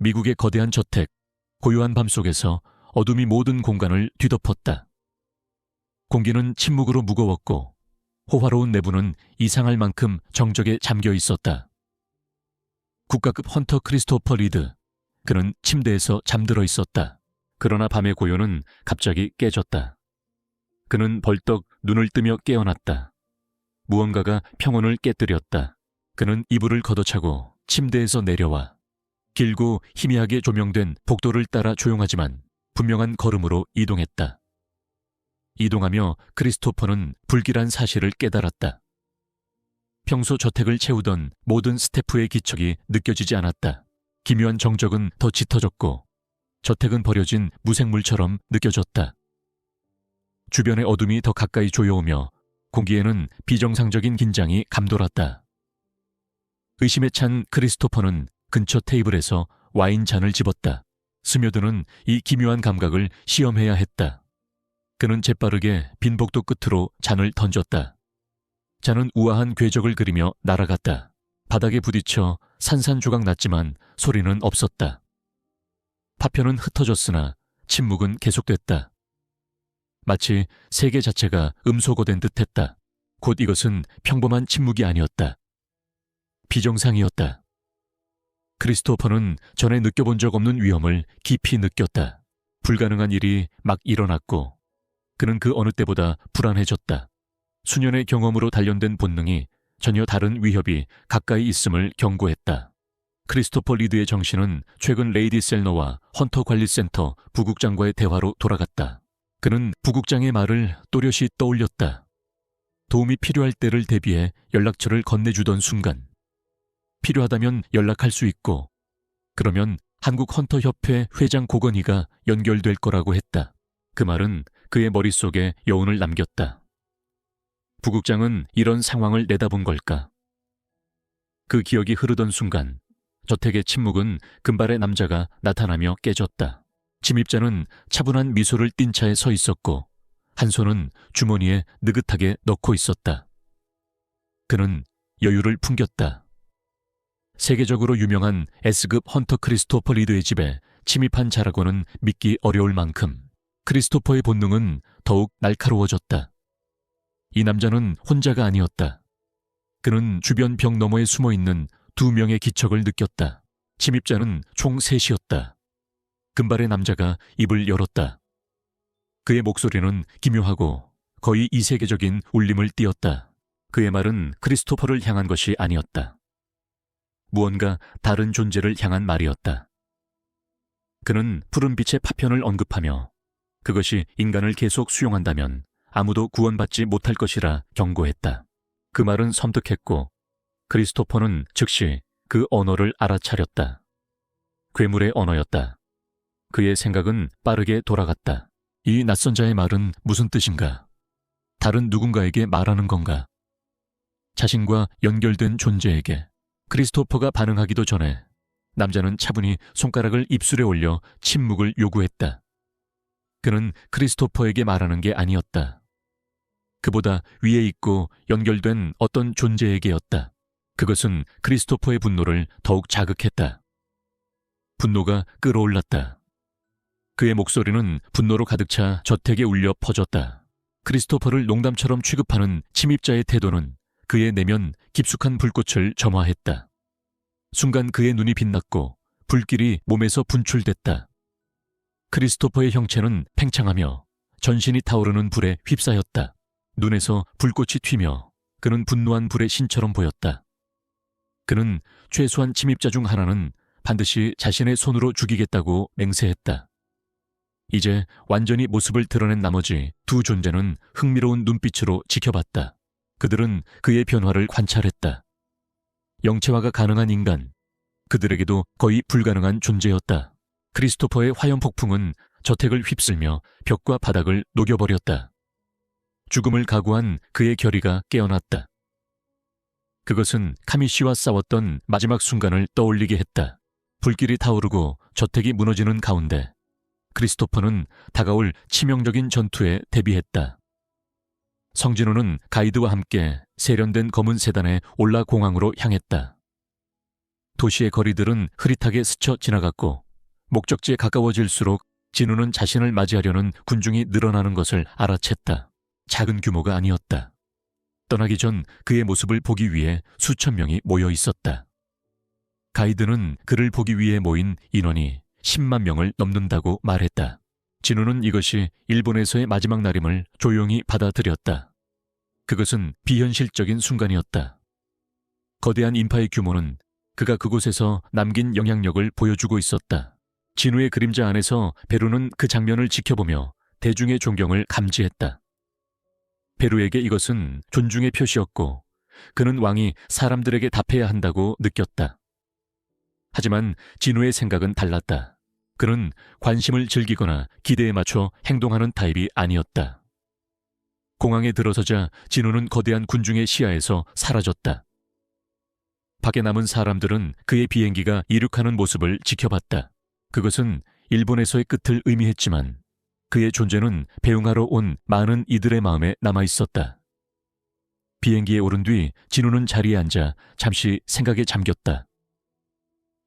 미국의 거대한 저택, 고요한 밤 속에서 어둠이 모든 공간을 뒤덮었다. 공기는 침묵으로 무거웠고 호화로운 내부는 이상할 만큼 정적에 잠겨 있었다. 국가급 헌터 크리스토퍼 리드, 그는 침대에서 잠들어 있었다. 그러나 밤의 고요는 갑자기 깨졌다. 그는 벌떡 눈을 뜨며 깨어났다. 무언가가 평온을 깨뜨렸다. 그는 이불을 걷어차고 침대에서 내려와 길고 희미하게 조명된 복도를 따라 조용하지만 분명한 걸음으로 이동했다. 이동하며 크리스토퍼는 불길한 사실을 깨달았다. 평소 저택을 채우던 모든 스태프의 기척이 느껴지지 않았다. 기묘한 정적은 더 짙어졌고 저택은 버려진 무생물처럼 느껴졌다. 주변의 어둠이 더 가까이 조여오며 공기에는 비정상적인 긴장이 감돌았다. 의심에 찬 크리스토퍼는 근처 테이블에서 와인 잔을 집었다. 스며드는 이 기묘한 감각을 시험해야 했다. 그는 재빠르게 빈 복도 끝으로 잔을 던졌다. 잔은 우아한 궤적을 그리며 날아갔다. 바닥에 부딪혀 산산조각 났지만 소리는 없었다. 파편은 흩어졌으나 침묵은 계속됐다. 마치 세계 자체가 음소거된 듯했다. 곧 이것은 평범한 침묵이 아니었다. 비정상이었다. 크리스토퍼는 전에 느껴본 적 없는 위험을 깊이 느꼈다. 불가능한 일이 막 일어났고 그는 그 어느 때보다 불안해졌다. 수년의 경험으로 단련된 본능이 전혀 다른 위협이 가까이 있음을 경고했다. 크리스토퍼 리드의 정신은 최근 레이디 셀너와 헌터 관리센터 부국장과의 대화로 돌아갔다. 그는 부국장의 말을 또렷이 떠올렸다. 도움이 필요할 때를 대비해 연락처를 건네주던 순간 필요하다면 연락할 수 있고 그러면 한국헌터협회 회장 고건희가 연결될 거라고 했다. 그 말은 그의 머릿속에 여운을 남겼다. 부국장은 이런 상황을 내다본 걸까? 그 기억이 흐르던 순간 저택의 침묵은 금발의 남자가 나타나며 깨졌다. 침입자는 차분한 미소를 띤 차에 서 있었고 한 손은 주머니에 느긋하게 넣고 있었다. 그는 여유를 풍겼다. 세계적으로 유명한 S급 헌터 크리스토퍼 리드의 집에 침입한 자라고는 믿기 어려울 만큼 크리스토퍼의 본능은 더욱 날카로워졌다. 이 남자는 혼자가 아니었다. 그는 주변 벽 너머에 숨어있는 2명의 기척을 느꼈다. 침입자는 총 3이었다. 금발의 남자가 입을 열었다. 그의 목소리는 기묘하고 거의 이세계적인 울림을 띄었다. 그의 말은 크리스토퍼를 향한 것이 아니었다. 무언가 다른 존재를 향한 말이었다. 그는 푸른 빛의 파편을 언급하며 그것이 인간을 계속 수용한다면 아무도 구원받지 못할 것이라 경고했다. 그 말은 섬뜩했고 크리스토퍼는 즉시 그 언어를 알아차렸다. 괴물의 언어였다. 그의 생각은 빠르게 돌아갔다. 이 낯선 자의 말은 무슨 뜻인가? 다른 누군가에게 말하는 건가? 자신과 연결된 존재에게. 크리스토퍼가 반응하기도 전에 남자는 차분히 손가락을 입술에 올려 침묵을 요구했다. 그는 크리스토퍼에게 말하는 게 아니었다. 그보다 위에 있고 연결된 어떤 존재에게였다. 그것은 크리스토퍼의 분노를 더욱 자극했다. 분노가 끌어올랐다. 그의 목소리는 분노로 가득 차 저택에 울려 퍼졌다. 크리스토퍼를 농담처럼 취급하는 침입자의 태도는 그의 내면 깊숙한 불꽃을 점화했다. 순간 그의 눈이 빛났고 불길이 몸에서 분출됐다. 크리스토퍼의 형체는 팽창하며 전신이 타오르는 불에 휩싸였다. 눈에서 불꽃이 튀며 그는 분노한 불의 신처럼 보였다. 그는 최소한 침입자 중 하나는 반드시 자신의 손으로 죽이겠다고 맹세했다. 이제 완전히 모습을 드러낸 나머지 2 존재는 흥미로운 눈빛으로 지켜봤다. 그들은 그의 변화를 관찰했다. 영체화가 가능한 인간, 그들에게도 거의 불가능한 존재였다. 크리스토퍼의 화염 폭풍은 저택을 휩쓸며 벽과 바닥을 녹여버렸다. 죽음을 각오한 그의 결의가 깨어났다. 그것은 카미 씨와 싸웠던 마지막 순간을 떠올리게 했다. 불길이 타오르고 저택이 무너지는 가운데 크리스토퍼는 다가올 치명적인 전투에 대비했다. 성진호는 가이드와 함께 세련된 검은 세단에 올라 공항으로 향했다. 도시의 거리들은 흐릿하게 스쳐 지나갔고 목적지에 가까워질수록 진우는 자신을 맞이하려는 군중이 늘어나는 것을 알아챘다. 작은 규모가 아니었다. 떠나기 전 그의 모습을 보기 위해 수천 명이 모여 있었다. 가이드는 그를 보기 위해 모인 인원이 10만 명을 넘는다고 말했다. 진우는 이것이 일본에서의 마지막 날임을 조용히 받아들였다. 그것은 비현실적인 순간이었다. 거대한 인파의 규모는 그가 그곳에서 남긴 영향력을 보여주고 있었다. 진우의 그림자 안에서 베루는 그 장면을 지켜보며 대중의 존경을 감지했다. 베루에게 이것은 존중의 표시였고 그는 왕이 사람들에게 답해야 한다고 느꼈다. 하지만 진우의 생각은 달랐다. 그는 관심을 즐기거나 기대에 맞춰 행동하는 타입이 아니었다. 공항에 들어서자 진우는 거대한 군중의 시야에서 사라졌다. 밖에 남은 사람들은 그의 비행기가 이륙하는 모습을 지켜봤다. 그것은 일본에서의 끝을 의미했지만 그의 존재는 배웅하러 온 많은 이들의 마음에 남아있었다. 비행기에 오른 뒤 진우는 자리에 앉아 잠시 생각에 잠겼다.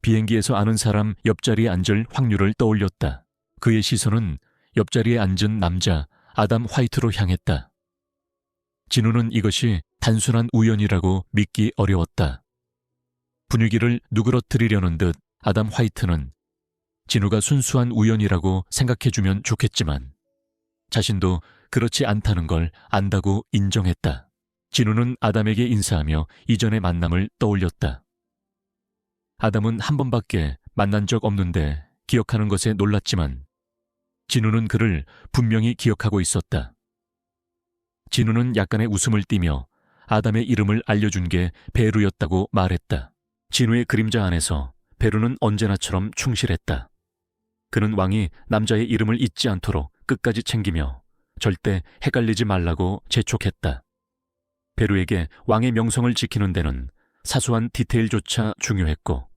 비행기에서 아는 사람 옆자리에 앉을 확률을 떠올렸다. 그의 시선은 옆자리에 앉은 남자 아담 화이트로 향했다. 진우는 이것이 단순한 우연이라고 믿기 어려웠다. 분위기를 누그러뜨리려는 듯 아담 화이트는 진우가 순수한 우연이라고 생각해주면 좋겠지만 자신도 그렇지 않다는 걸 안다고 인정했다. 진우는 아담에게 인사하며 이전의 만남을 떠올렸다. 아담은 한 번밖에 만난 적 없는데 기억하는 것에 놀랐지만 진우는 그를 분명히 기억하고 있었다. 진우는 약간의 웃음을 띠며 아담의 이름을 알려준 게 베루였다고 말했다. 진우의 그림자 안에서 베루는 언제나처럼 충실했다. 그는 왕이 남자의 이름을 잊지 않도록 끝까지 챙기며 절대 헷갈리지 말라고 재촉했다. 베루에게 왕의 명성을 지키는 데는 사소한 디테일조차 중요했고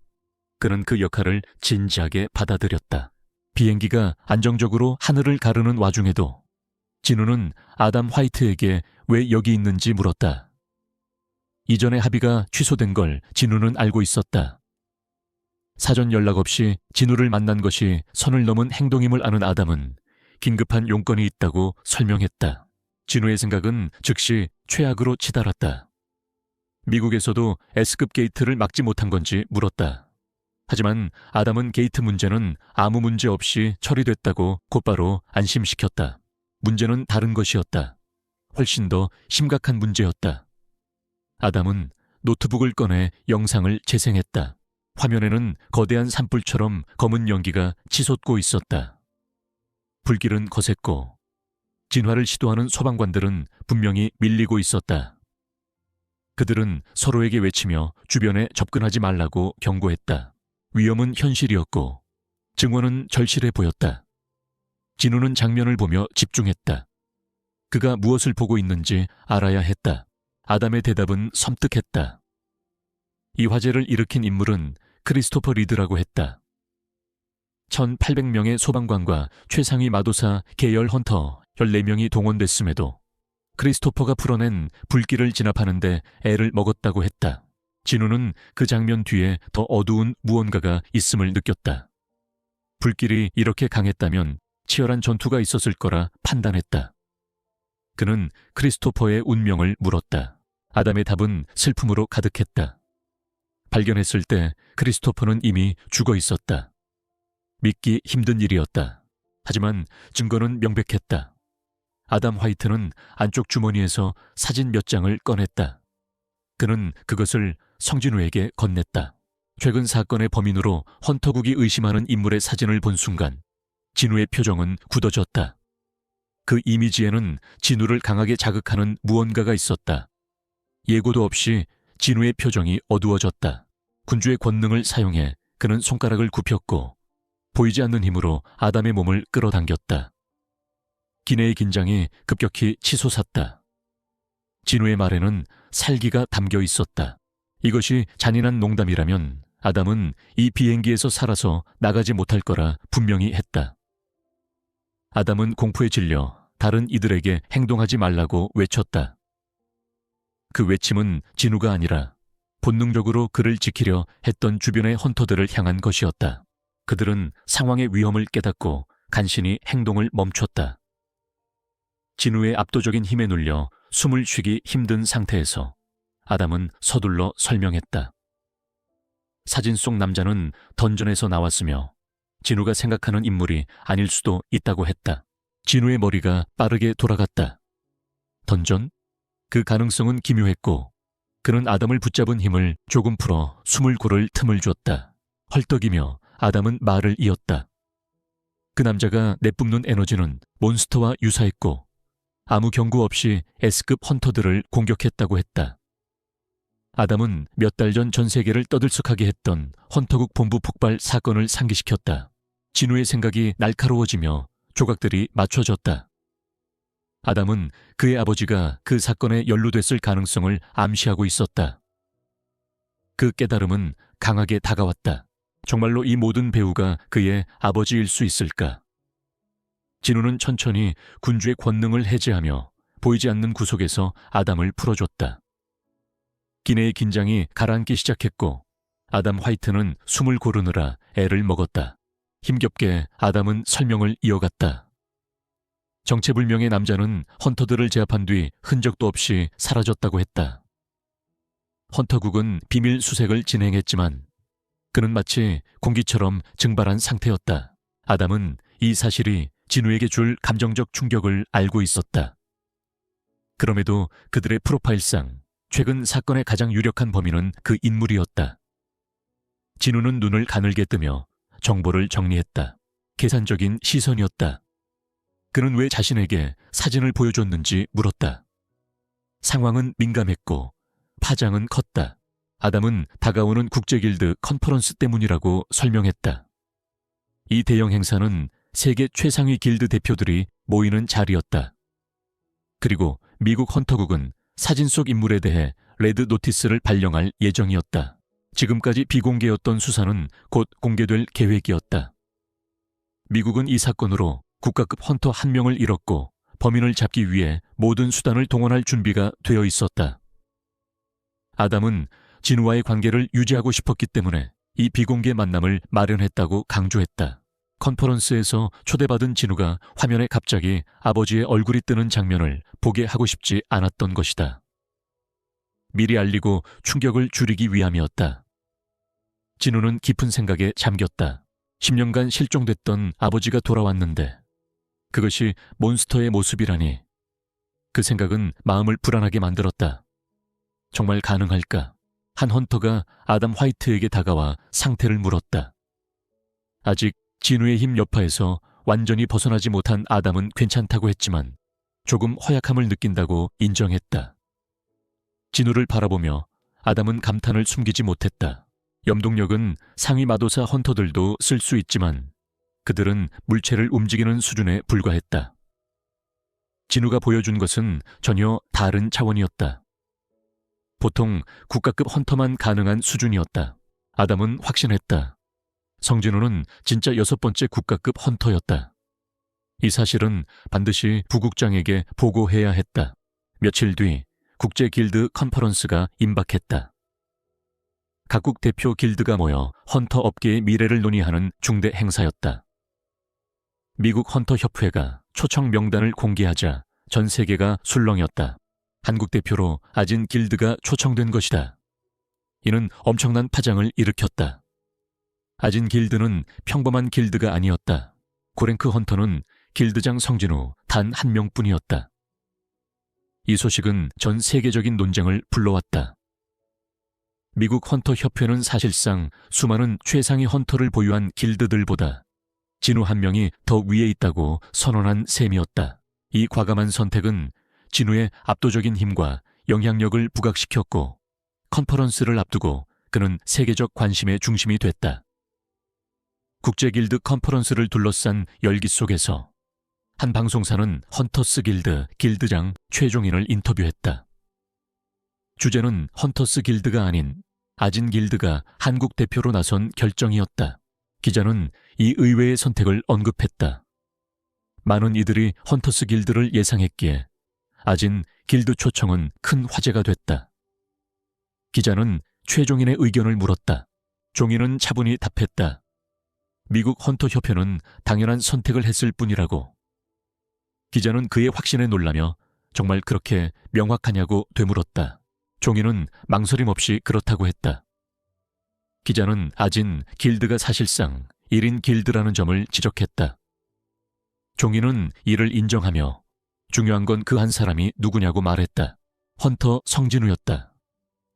그는 그 역할을 진지하게 받아들였다. 비행기가 안정적으로 하늘을 가르는 와중에도 진우는 아담 화이트에게 왜 여기 있는지 물었다. 이전의 합의가 취소된 걸 진우는 알고 있었다. 사전 연락 없이 진우를 만난 것이 선을 넘은 행동임을 아는 아담은 긴급한 용건이 있다고 설명했다. 진우의 생각은 즉시 최악으로 치달았다. 미국에서도 S급 게이트를 막지 못한 건지 물었다. 하지만 아담은 게이트 문제는 아무 문제 없이 처리됐다고 곧바로 안심시켰다. 문제는 다른 것이었다. 훨씬 더 심각한 문제였다. 아담은 노트북을 꺼내 영상을 재생했다. 화면에는 거대한 산불처럼 검은 연기가 치솟고 있었다. 불길은 거셌고 진화를 시도하는 소방관들은 분명히 밀리고 있었다. 그들은 서로에게 외치며 주변에 접근하지 말라고 경고했다. 위험은 현실이었고 증오는 절실해 보였다. 진우는 장면을 보며 집중했다. 그가 무엇을 보고 있는지 알아야 했다. 아담의 대답은 섬뜩했다. 이 화재를 일으킨 인물은 크리스토퍼 리드라고 했다. 1800명의 소방관과 최상위 마도사 계열 헌터 14명이 동원됐음에도 크리스토퍼가 풀어낸 불길을 진압하는 데 애를 먹었다고 했다. 진우는 그 장면 뒤에 더 어두운 무언가가 있음을 느꼈다. 불길이 이렇게 강했다면 치열한 전투가 있었을 거라 판단했다. 그는 크리스토퍼의 운명을 물었다. 아담의 답은 슬픔으로 가득했다. 발견했을 때 크리스토퍼는 이미 죽어 있었다. 믿기 힘든 일이었다. 하지만 증거는 명백했다. 아담 화이트는 안쪽 주머니에서 사진 몇 장을 꺼냈다. 그는 그것을 성진우에게 건넸다. 최근 사건의 범인으로 헌터국이 의심하는 인물의 사진을 본 순간 진우의 표정은 굳어졌다. 그 이미지에는 진우를 강하게 자극하는 무언가가 있었다. 예고도 없이 진우의 표정이 어두워졌다. 군주의 권능을 사용해 그는 손가락을 굽혔고 보이지 않는 힘으로 아담의 몸을 끌어당겼다. 기내의 긴장이 급격히 치솟았다. 진우의 말에는 살기가 담겨 있었다. 이것이 잔인한 농담이라면 아담은 이 비행기에서 살아서 나가지 못할 거라 분명히 했다. 아담은 공포에 질려 다른 이들에게 행동하지 말라고 외쳤다. 그 외침은 진우가 아니라 본능적으로 그를 지키려 했던 주변의 헌터들을 향한 것이었다. 그들은 상황의 위험을 깨닫고 간신히 행동을 멈췄다. 진우의 압도적인 힘에 눌려 숨을 쉬기 힘든 상태에서 아담은 서둘러 설명했다. 사진 속 남자는 던전에서 나왔으며 진우가 생각하는 인물이 아닐 수도 있다고 했다. 진우의 머리가 빠르게 돌아갔다. 던전? 그 가능성은 기묘했고 그는 아담을 붙잡은 힘을 조금 풀어 숨을 고를 틈을 줬다. 헐떡이며 아담은 말을 이었다. 그 남자가 내뿜는 에너지는 몬스터와 유사했고 아무 경고 없이 S급 헌터들을 공격했다고 했다. 아담은 몇 달 전 전 세계를 떠들썩하게 했던 헌터국 본부 폭발 사건을 상기시켰다. 진우의 생각이 날카로워지며 조각들이 맞춰졌다. 아담은 그의 아버지가 그 사건에 연루됐을 가능성을 암시하고 있었다. 그 깨달음은 강하게 다가왔다. 정말로 이 모든 배우가 그의 아버지일 수 있을까? 진우는 천천히 군주의 권능을 해제하며 보이지 않는 구석에서 아담을 풀어줬다. 기내의 긴장이 가라앉기 시작했고 아담 화이트는 숨을 고르느라 애를 먹었다. 힘겹게 아담은 설명을 이어갔다. 정체불명의 남자는 헌터들을 제압한 뒤 흔적도 없이 사라졌다고 했다. 헌터국은 비밀 수색을 진행했지만 그는 마치 공기처럼 증발한 상태였다. 아담은 이 사실이 진우에게 줄 감정적 충격을 알고 있었다. 그럼에도 그들의 프로파일상 최근 사건의 가장 유력한 범인은 그 인물이었다. 진우는 눈을 가늘게 뜨며 정보를 정리했다. 계산적인 시선이었다. 그는 왜 자신에게 사진을 보여줬는지 물었다. 상황은 민감했고 파장은 컸다. 아담은 다가오는 국제길드 컨퍼런스 때문이라고 설명했다. 이 대형 행사는 세계 최상위 길드 대표들이 모이는 자리였다. 그리고 미국 헌터국은 사진 속 인물에 대해 레드 노티스를 발령할 예정이었다. 지금까지 비공개였던 수사는 곧 공개될 계획이었다. 미국은 이 사건으로 국가급 헌터 한 명을 잃었고 범인을 잡기 위해 모든 수단을 동원할 준비가 되어 있었다. 아담은 진우와의 관계를 유지하고 싶었기 때문에 이 비공개 만남을 마련했다고 강조했다. 컨퍼런스에서 초대받은 진우가 화면에 갑자기 아버지의 얼굴이 뜨는 장면을 보게 하고 싶지 않았던 것이다. 미리 알리고 충격을 줄이기 위함이었다. 진우는 깊은 생각에 잠겼다. 10년간 실종됐던 아버지가 돌아왔는데 그것이 몬스터의 모습이라니. 그 생각은 마음을 불안하게 만들었다. 정말 가능할까? 한 헌터가 아담 화이트에게 다가와 상태를 물었다. 아직 진우의 힘 여파에서 완전히 벗어나지 못한 아담은 괜찮다고 했지만 조금 허약함을 느낀다고 인정했다. 진우를 바라보며 아담은 감탄을 숨기지 못했다. 염동력은 상위 마도사 헌터들도 쓸 수 있지만 그들은 물체를 움직이는 수준에 불과했다. 진우가 보여준 것은 전혀 다른 차원이었다. 보통 국가급 헌터만 가능한 수준이었다. 아담은 확신했다. 성진우는 진짜 6번째 국가급 헌터였다. 이 사실은 반드시 부국장에게 보고해야 했다. 며칠 뒤 국제 길드 컨퍼런스가 임박했다. 각국 대표 길드가 모여 헌터 업계의 미래를 논의하는 중대 행사였다. 미국 헌터 협회가 초청 명단을 공개하자 전 세계가 술렁였다. 한국 대표로 아진 길드가 초청된 것이다. 이는 엄청난 파장을 일으켰다. 아진 길드는 평범한 길드가 아니었다. 고랭크 헌터는 길드장 성진우 단 한 명뿐이었다. 이 소식은 전 세계적인 논쟁을 불러왔다. 미국 헌터 협회는 사실상 수많은 최상위 헌터를 보유한 길드들보다 진우 한 명이 더 위에 있다고 선언한 셈이었다. 이 과감한 선택은 진우의 압도적인 힘과 영향력을 부각시켰고 컨퍼런스를 앞두고 그는 세계적 관심의 중심이 됐다. 국제길드 컨퍼런스를 둘러싼 열기 속에서 한 방송사는 헌터스 길드 길드장 최종인을 인터뷰했다. 주제는 헌터스 길드가 아닌 아진 길드가 한국 대표로 나선 결정이었다. 기자는 이 의외의 선택을 언급했다. 많은 이들이 헌터스 길드를 예상했기에 아진 길드 초청은 큰 화제가 됐다. 기자는 최종인의 의견을 물었다. 종인은 차분히 답했다. 미국 헌터 협회는 당연한 선택을 했을 뿐이라고. 기자는 그의 확신에 놀라며 정말 그렇게 명확하냐고 되물었다. 종인은 망설임 없이 그렇다고 했다. 기자는 아진 길드가 사실상 1인 길드라는 점을 지적했다. 종인은 이를 인정하며 중요한 건 그 한 사람이 누구냐고 말했다. 헌터 성진우였다.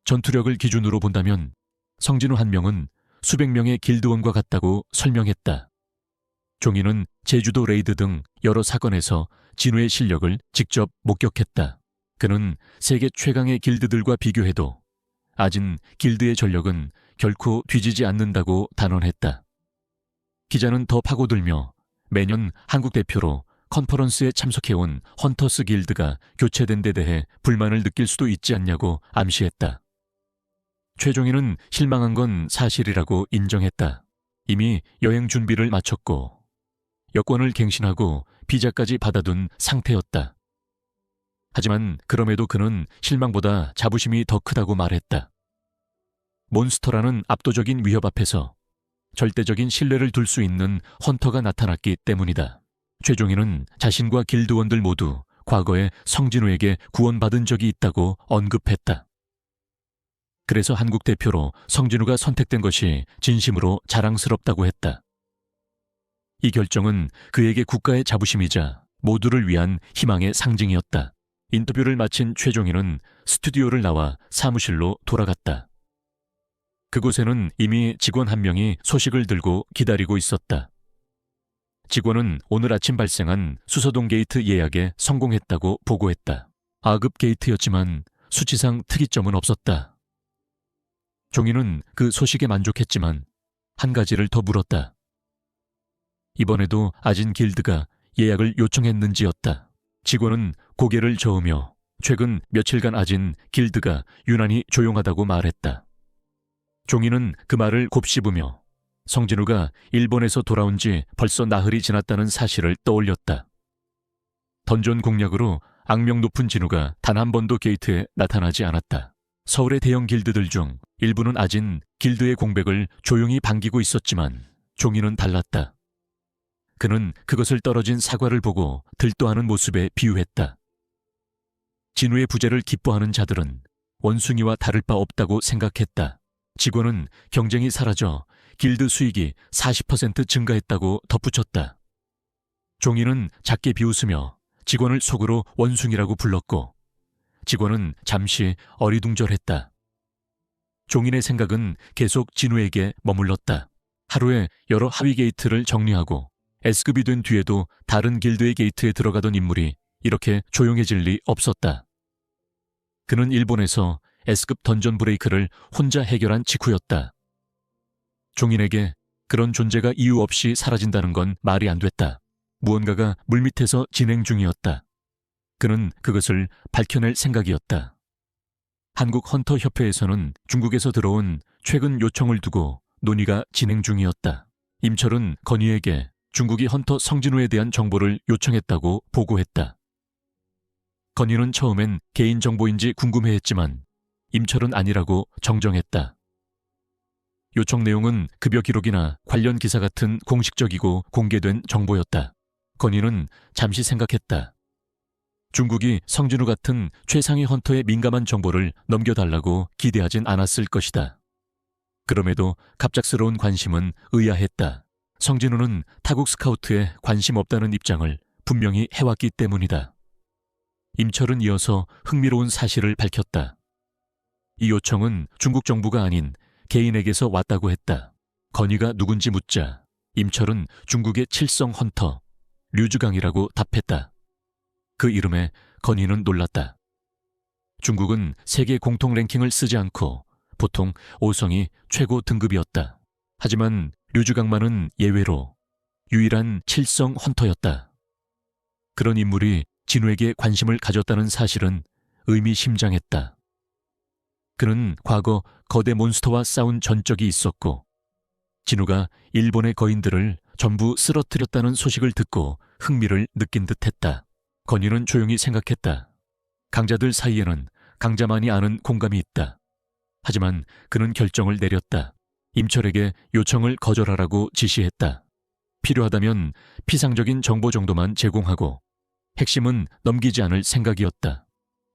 전투력을 기준으로 본다면 성진우 한 명은 수백 명의 길드원과 같다고 설명했다. 종인은 제주도 레이드 등 여러 사건에서 진우의 실력을 직접 목격했다. 그는 세계 최강의 길드들과 비교해도 아진 길드의 전력은 결코 뒤지지 않는다고 단언했다. 기자는 더 파고들며 매년 한국 대표로 컨퍼런스에 참석해온 헌터스 길드가 교체된 데 대해 불만을 느낄 수도 있지 않냐고 암시했다. 최종인은 실망한 건 사실이라고 인정했다. 이미 여행 준비를 마쳤고 여권을 갱신하고 비자까지 받아둔 상태였다. 하지만 그럼에도 그는 실망보다 자부심이 더 크다고 말했다. 몬스터라는 압도적인 위협 앞에서 절대적인 신뢰를 둘 수 있는 헌터가 나타났기 때문이다. 최종인은 자신과 길드원들 모두 과거에 성진우에게 구원받은 적이 있다고 언급했다. 그래서 한국 대표로 성진우가 선택된 것이 진심으로 자랑스럽다고 했다. 이 결정은 그에게 국가의 자부심이자 모두를 위한 희망의 상징이었다. 인터뷰를 마친 최종인은 스튜디오를 나와 사무실로 돌아갔다. 그곳에는 이미 직원 한 명이 소식을 들고 기다리고 있었다. 직원은 오늘 아침 발생한 수서동 게이트 예약에 성공했다고 보고했다. A급 게이트였지만 수치상 특이점은 없었다. 종인은 그 소식에 만족했지만 한 가지를 더 물었다. 이번에도 아진 길드가 예약을 요청했는지였다. 직원은 고개를 저으며 최근 며칠간 아진 길드가 유난히 조용하다고 말했다. 종인은 그 말을 곱씹으며 성진우가 일본에서 돌아온 지 벌써 나흘이 지났다는 사실을 떠올렸다. 던전 공략으로 악명 높은 진우가 단 한 번도 게이트에 나타나지 않았다. 서울의 대형 길드들 중 일부는 아진 길드의 공백을 조용히 반기고 있었지만 종인은 달랐다. 그는 그것을 떨어진 사과를 보고 들떠하는 모습에 비유했다. 진우의 부재를 기뻐하는 자들은 원숭이와 다를 바 없다고 생각했다. 직원은 경쟁이 사라져 길드 수익이 40% 증가했다고 덧붙였다. 종인은 작게 비웃으며 직원을 속으로 원숭이라고 불렀고 직원은 잠시 어리둥절했다. 종인의 생각은 계속 진우에게 머물렀다. 하루에 여러 하위 게이트를 정리하고 S급이 된 뒤에도 다른 길드의 게이트에 들어가던 인물이 이렇게 조용해질 리 없었다. 그는 일본에서 S급 던전 브레이크를 혼자 해결한 직후였다. 종인에게 그런 존재가 이유 없이 사라진다는 건 말이 안 됐다. 무언가가 물밑에서 진행 중이었다. 그는 그것을 밝혀낼 생각이었다. 한국 헌터 협회에서는 중국에서 들어온 최근 요청을 두고 논의가 진행 중이었다. 임철은 건희에게 중국이 헌터 성진우에 대한 정보를 요청했다고 보고했다. 건희는 처음엔 개인정보인지 궁금해했지만 임철은 아니라고 정정했다. 요청 내용은 급여 기록이나 관련 기사 같은 공식적이고 공개된 정보였다. 건희는 잠시 생각했다. 중국이 성진우 같은 최상위 헌터의 민감한 정보를 넘겨달라고 기대하진 않았을 것이다. 그럼에도 갑작스러운 관심은 의아했다. 성진우는 타국 스카우트에 관심 없다는 입장을 분명히 해왔기 때문이다. 임철은 이어서 흥미로운 사실을 밝혔다. 이 요청은 중국 정부가 아닌 개인에게서 왔다고 했다. 건희가 누군지 묻자 임철은 중국의 칠성 헌터 류주강이라고 답했다. 그 이름에 건희는 놀랐다. 중국은 세계 공통 랭킹을 쓰지 않고 보통 5성이 최고 등급이었다. 하지만 류주강만은 예외로 유일한 칠성 헌터였다. 그런 인물이 진우에게 관심을 가졌다는 사실은 의미심장했다. 그는 과거 거대 몬스터와 싸운 전적이 있었고 진우가 일본의 거인들을 전부 쓰러뜨렸다는 소식을 듣고 흥미를 느낀 듯했다. 건희는 조용히 생각했다. 강자들 사이에는 강자만이 아는 공감이 있다. 하지만 그는 결정을 내렸다. 임철에게 요청을 거절하라고 지시했다. 필요하다면 피상적인 정보 정도만 제공하고 핵심은 넘기지 않을 생각이었다.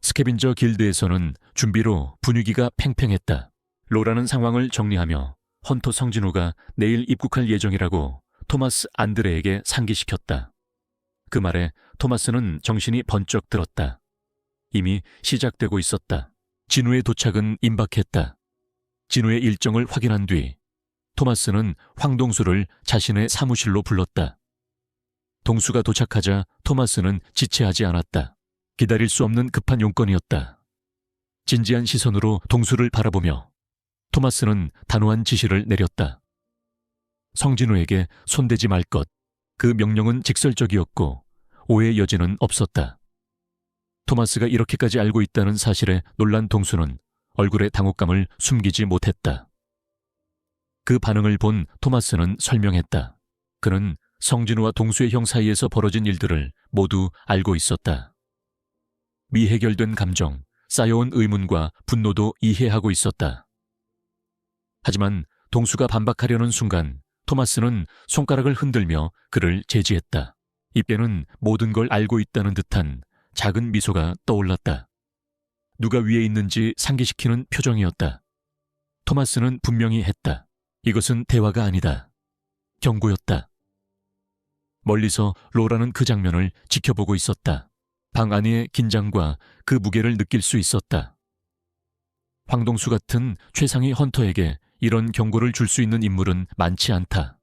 스캐빈저 길드에서는 준비로 분위기가 팽팽했다. 로라는 상황을 정리하며 헌터 성진우가 내일 입국할 예정이라고 토마스 안드레에게 상기시켰다. 그 말에 토마스는 정신이 번쩍 들었다. 이미 시작되고 있었다. 진우의 도착은 임박했다. 진우의 일정을 확인한 뒤 토마스는 황동수를 자신의 사무실로 불렀다. 동수가 도착하자 토마스는 지체하지 않았다. 기다릴 수 없는 급한 용건이었다. 진지한 시선으로 동수를 바라보며 토마스는 단호한 지시를 내렸다. 성진우에게 손대지 말 것. 그 명령은 직설적이었고 오해의 여지는 없었다. 토마스가 이렇게까지 알고 있다는 사실에 놀란 동수는 얼굴의 당혹감을 숨기지 못했다. 그 반응을 본 토마스는 설명했다. 그는 성진우와 동수의 형 사이에서 벌어진 일들을 모두 알고 있었다. 미해결된 감정, 쌓여온 의문과 분노도 이해하고 있었다. 하지만 동수가 반박하려는 순간 토마스는 손가락을 흔들며 그를 제지했다. 입에는 모든 걸 알고 있다는 듯한 작은 미소가 떠올랐다. 누가 위에 있는지 상기시키는 표정이었다. 토마스는 분명히 했다. 이것은 대화가 아니다. 경고였다. 멀리서 로라는 그 장면을 지켜보고 있었다. 방 안의 긴장과 그 무게를 느낄 수 있었다. 황동수 같은 최상위 헌터에게 이런 경고를 줄 수 있는 인물은 많지 않다.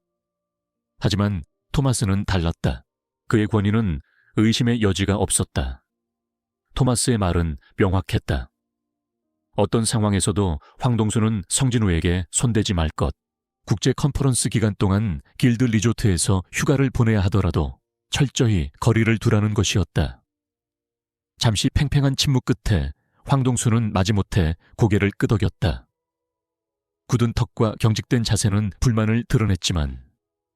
하지만 토마스는 달랐다. 그의 권위는 의심의 여지가 없었다. 토마스의 말은 명확했다. 어떤 상황에서도 황동수는 성진우에게 손대지 말 것. 국제 컨퍼런스 기간 동안 길드 리조트에서 휴가를 보내야 하더라도 철저히 거리를 두라는 것이었다. 잠시 팽팽한 침묵 끝에 황동수는 마지못해 고개를 끄덕였다. 굳은 턱과 경직된 자세는 불만을 드러냈지만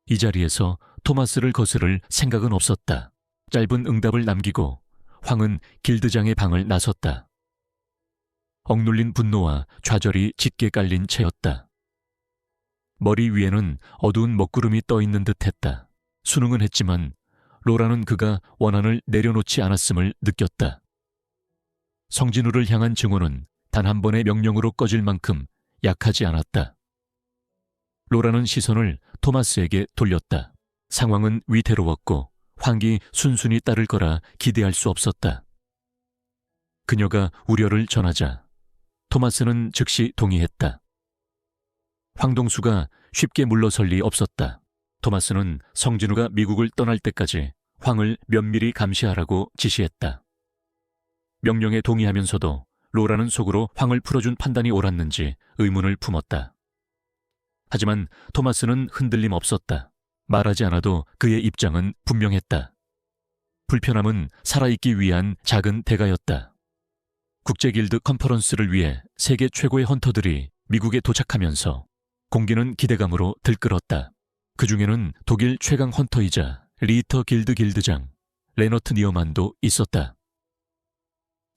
이 자리에서 토마스를 거스를 생각은 없었다. 짧은 응답을 남기고 황은 길드장의 방을 나섰다. 억눌린 분노와 좌절이 짙게 깔린 채였다. 머리 위에는 어두운 먹구름이 떠있는 듯했다. 수능은 했지만 로라는 그가 원한을 내려놓지 않았음을 느꼈다. 성진우를 향한 증오는 단 한 번의 명령으로 꺼질 만큼 약하지 않았다. 로라는 시선을 토마스에게 돌렸다. 상황은 위태로웠고 황기 순순히 따를 거라 기대할 수 없었다. 그녀가 우려를 전하자 토마스는 즉시 동의했다. 황동수가 쉽게 물러설 리 없었다. 토마스는 성진우가 미국을 떠날 때까지 황을 면밀히 감시하라고 지시했다. 명령에 동의하면서도 로라는 속으로 황을 풀어준 판단이 옳았는지 의문을 품었다. 하지만 토마스는 흔들림 없었다. 말하지 않아도 그의 입장은 분명했다. 불편함은 살아있기 위한 작은 대가였다. 국제길드 컨퍼런스를 위해 세계 최고의 헌터들이 미국에 도착하면서 공기는 기대감으로 들끓었다. 그 중에는 독일 최강 헌터이자 리히터 길드 길드장 레너트 니어만도 있었다.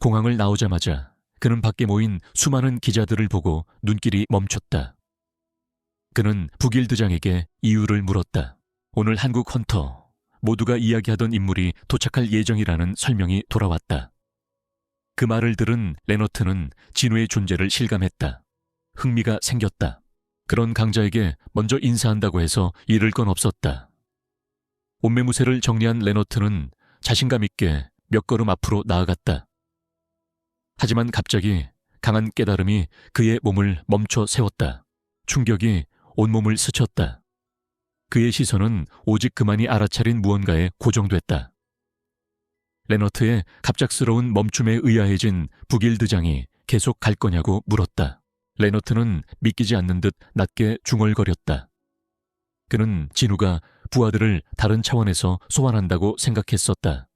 공항을 나오자마자 그는 밖에 모인 수많은 기자들을 보고 눈길이 멈췄다. 그는 부길드장에게 이유를 물었다. 오늘 한국 헌터, 모두가 이야기하던 인물이 도착할 예정이라는 설명이 돌아왔다. 그 말을 들은 레너트는 진우의 존재를 실감했다. 흥미가 생겼다. 그런 강자에게 먼저 인사한다고 해서 잃을 건 없었다. 옷매무새를 정리한 레너트는 자신감 있게 몇 걸음 앞으로 나아갔다. 하지만 갑자기 강한 깨달음이 그의 몸을 멈춰 세웠다. 충격이 온몸을 스쳤다. 그의 시선은 오직 그만이 알아차린 무언가에 고정됐다. 레너트의 갑작스러운 멈춤에 의아해진 부길드장이 계속 갈 거냐고 물었다. 레너트는 믿기지 않는 듯 낮게 중얼거렸다. 그는 진우가 부하들을 다른 차원에서 소환한다고 생각했었다.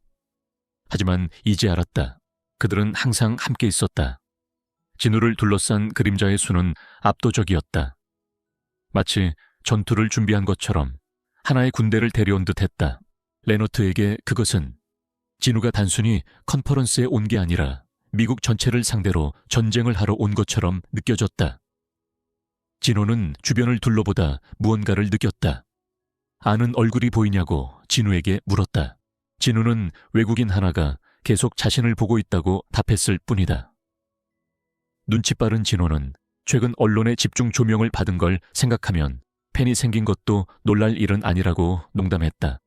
하지만 이제 알았다. 그들은 항상 함께 있었다. 진우를 둘러싼 그림자의 수는 압도적이었다. 마치 전투를 준비한 것처럼 하나의 군대를 데려온 듯했다. 레너트에게 그것은 진우가 단순히 컨퍼런스에 온 게 아니라 미국 전체를 상대로 전쟁을 하러 온 것처럼 느껴졌다. 진호는 주변을 둘러보다 무언가를 느꼈다. 아는 얼굴이 보이냐고 진우에게 물었다. 진우는 외국인 하나가 계속 자신을 보고 있다고 답했을 뿐이다. 눈치 빠른 진호는 최근 언론의 집중 조명을 받은 걸 생각하면 팬이 생긴 것도 놀랄 일은 아니라고 농담했다.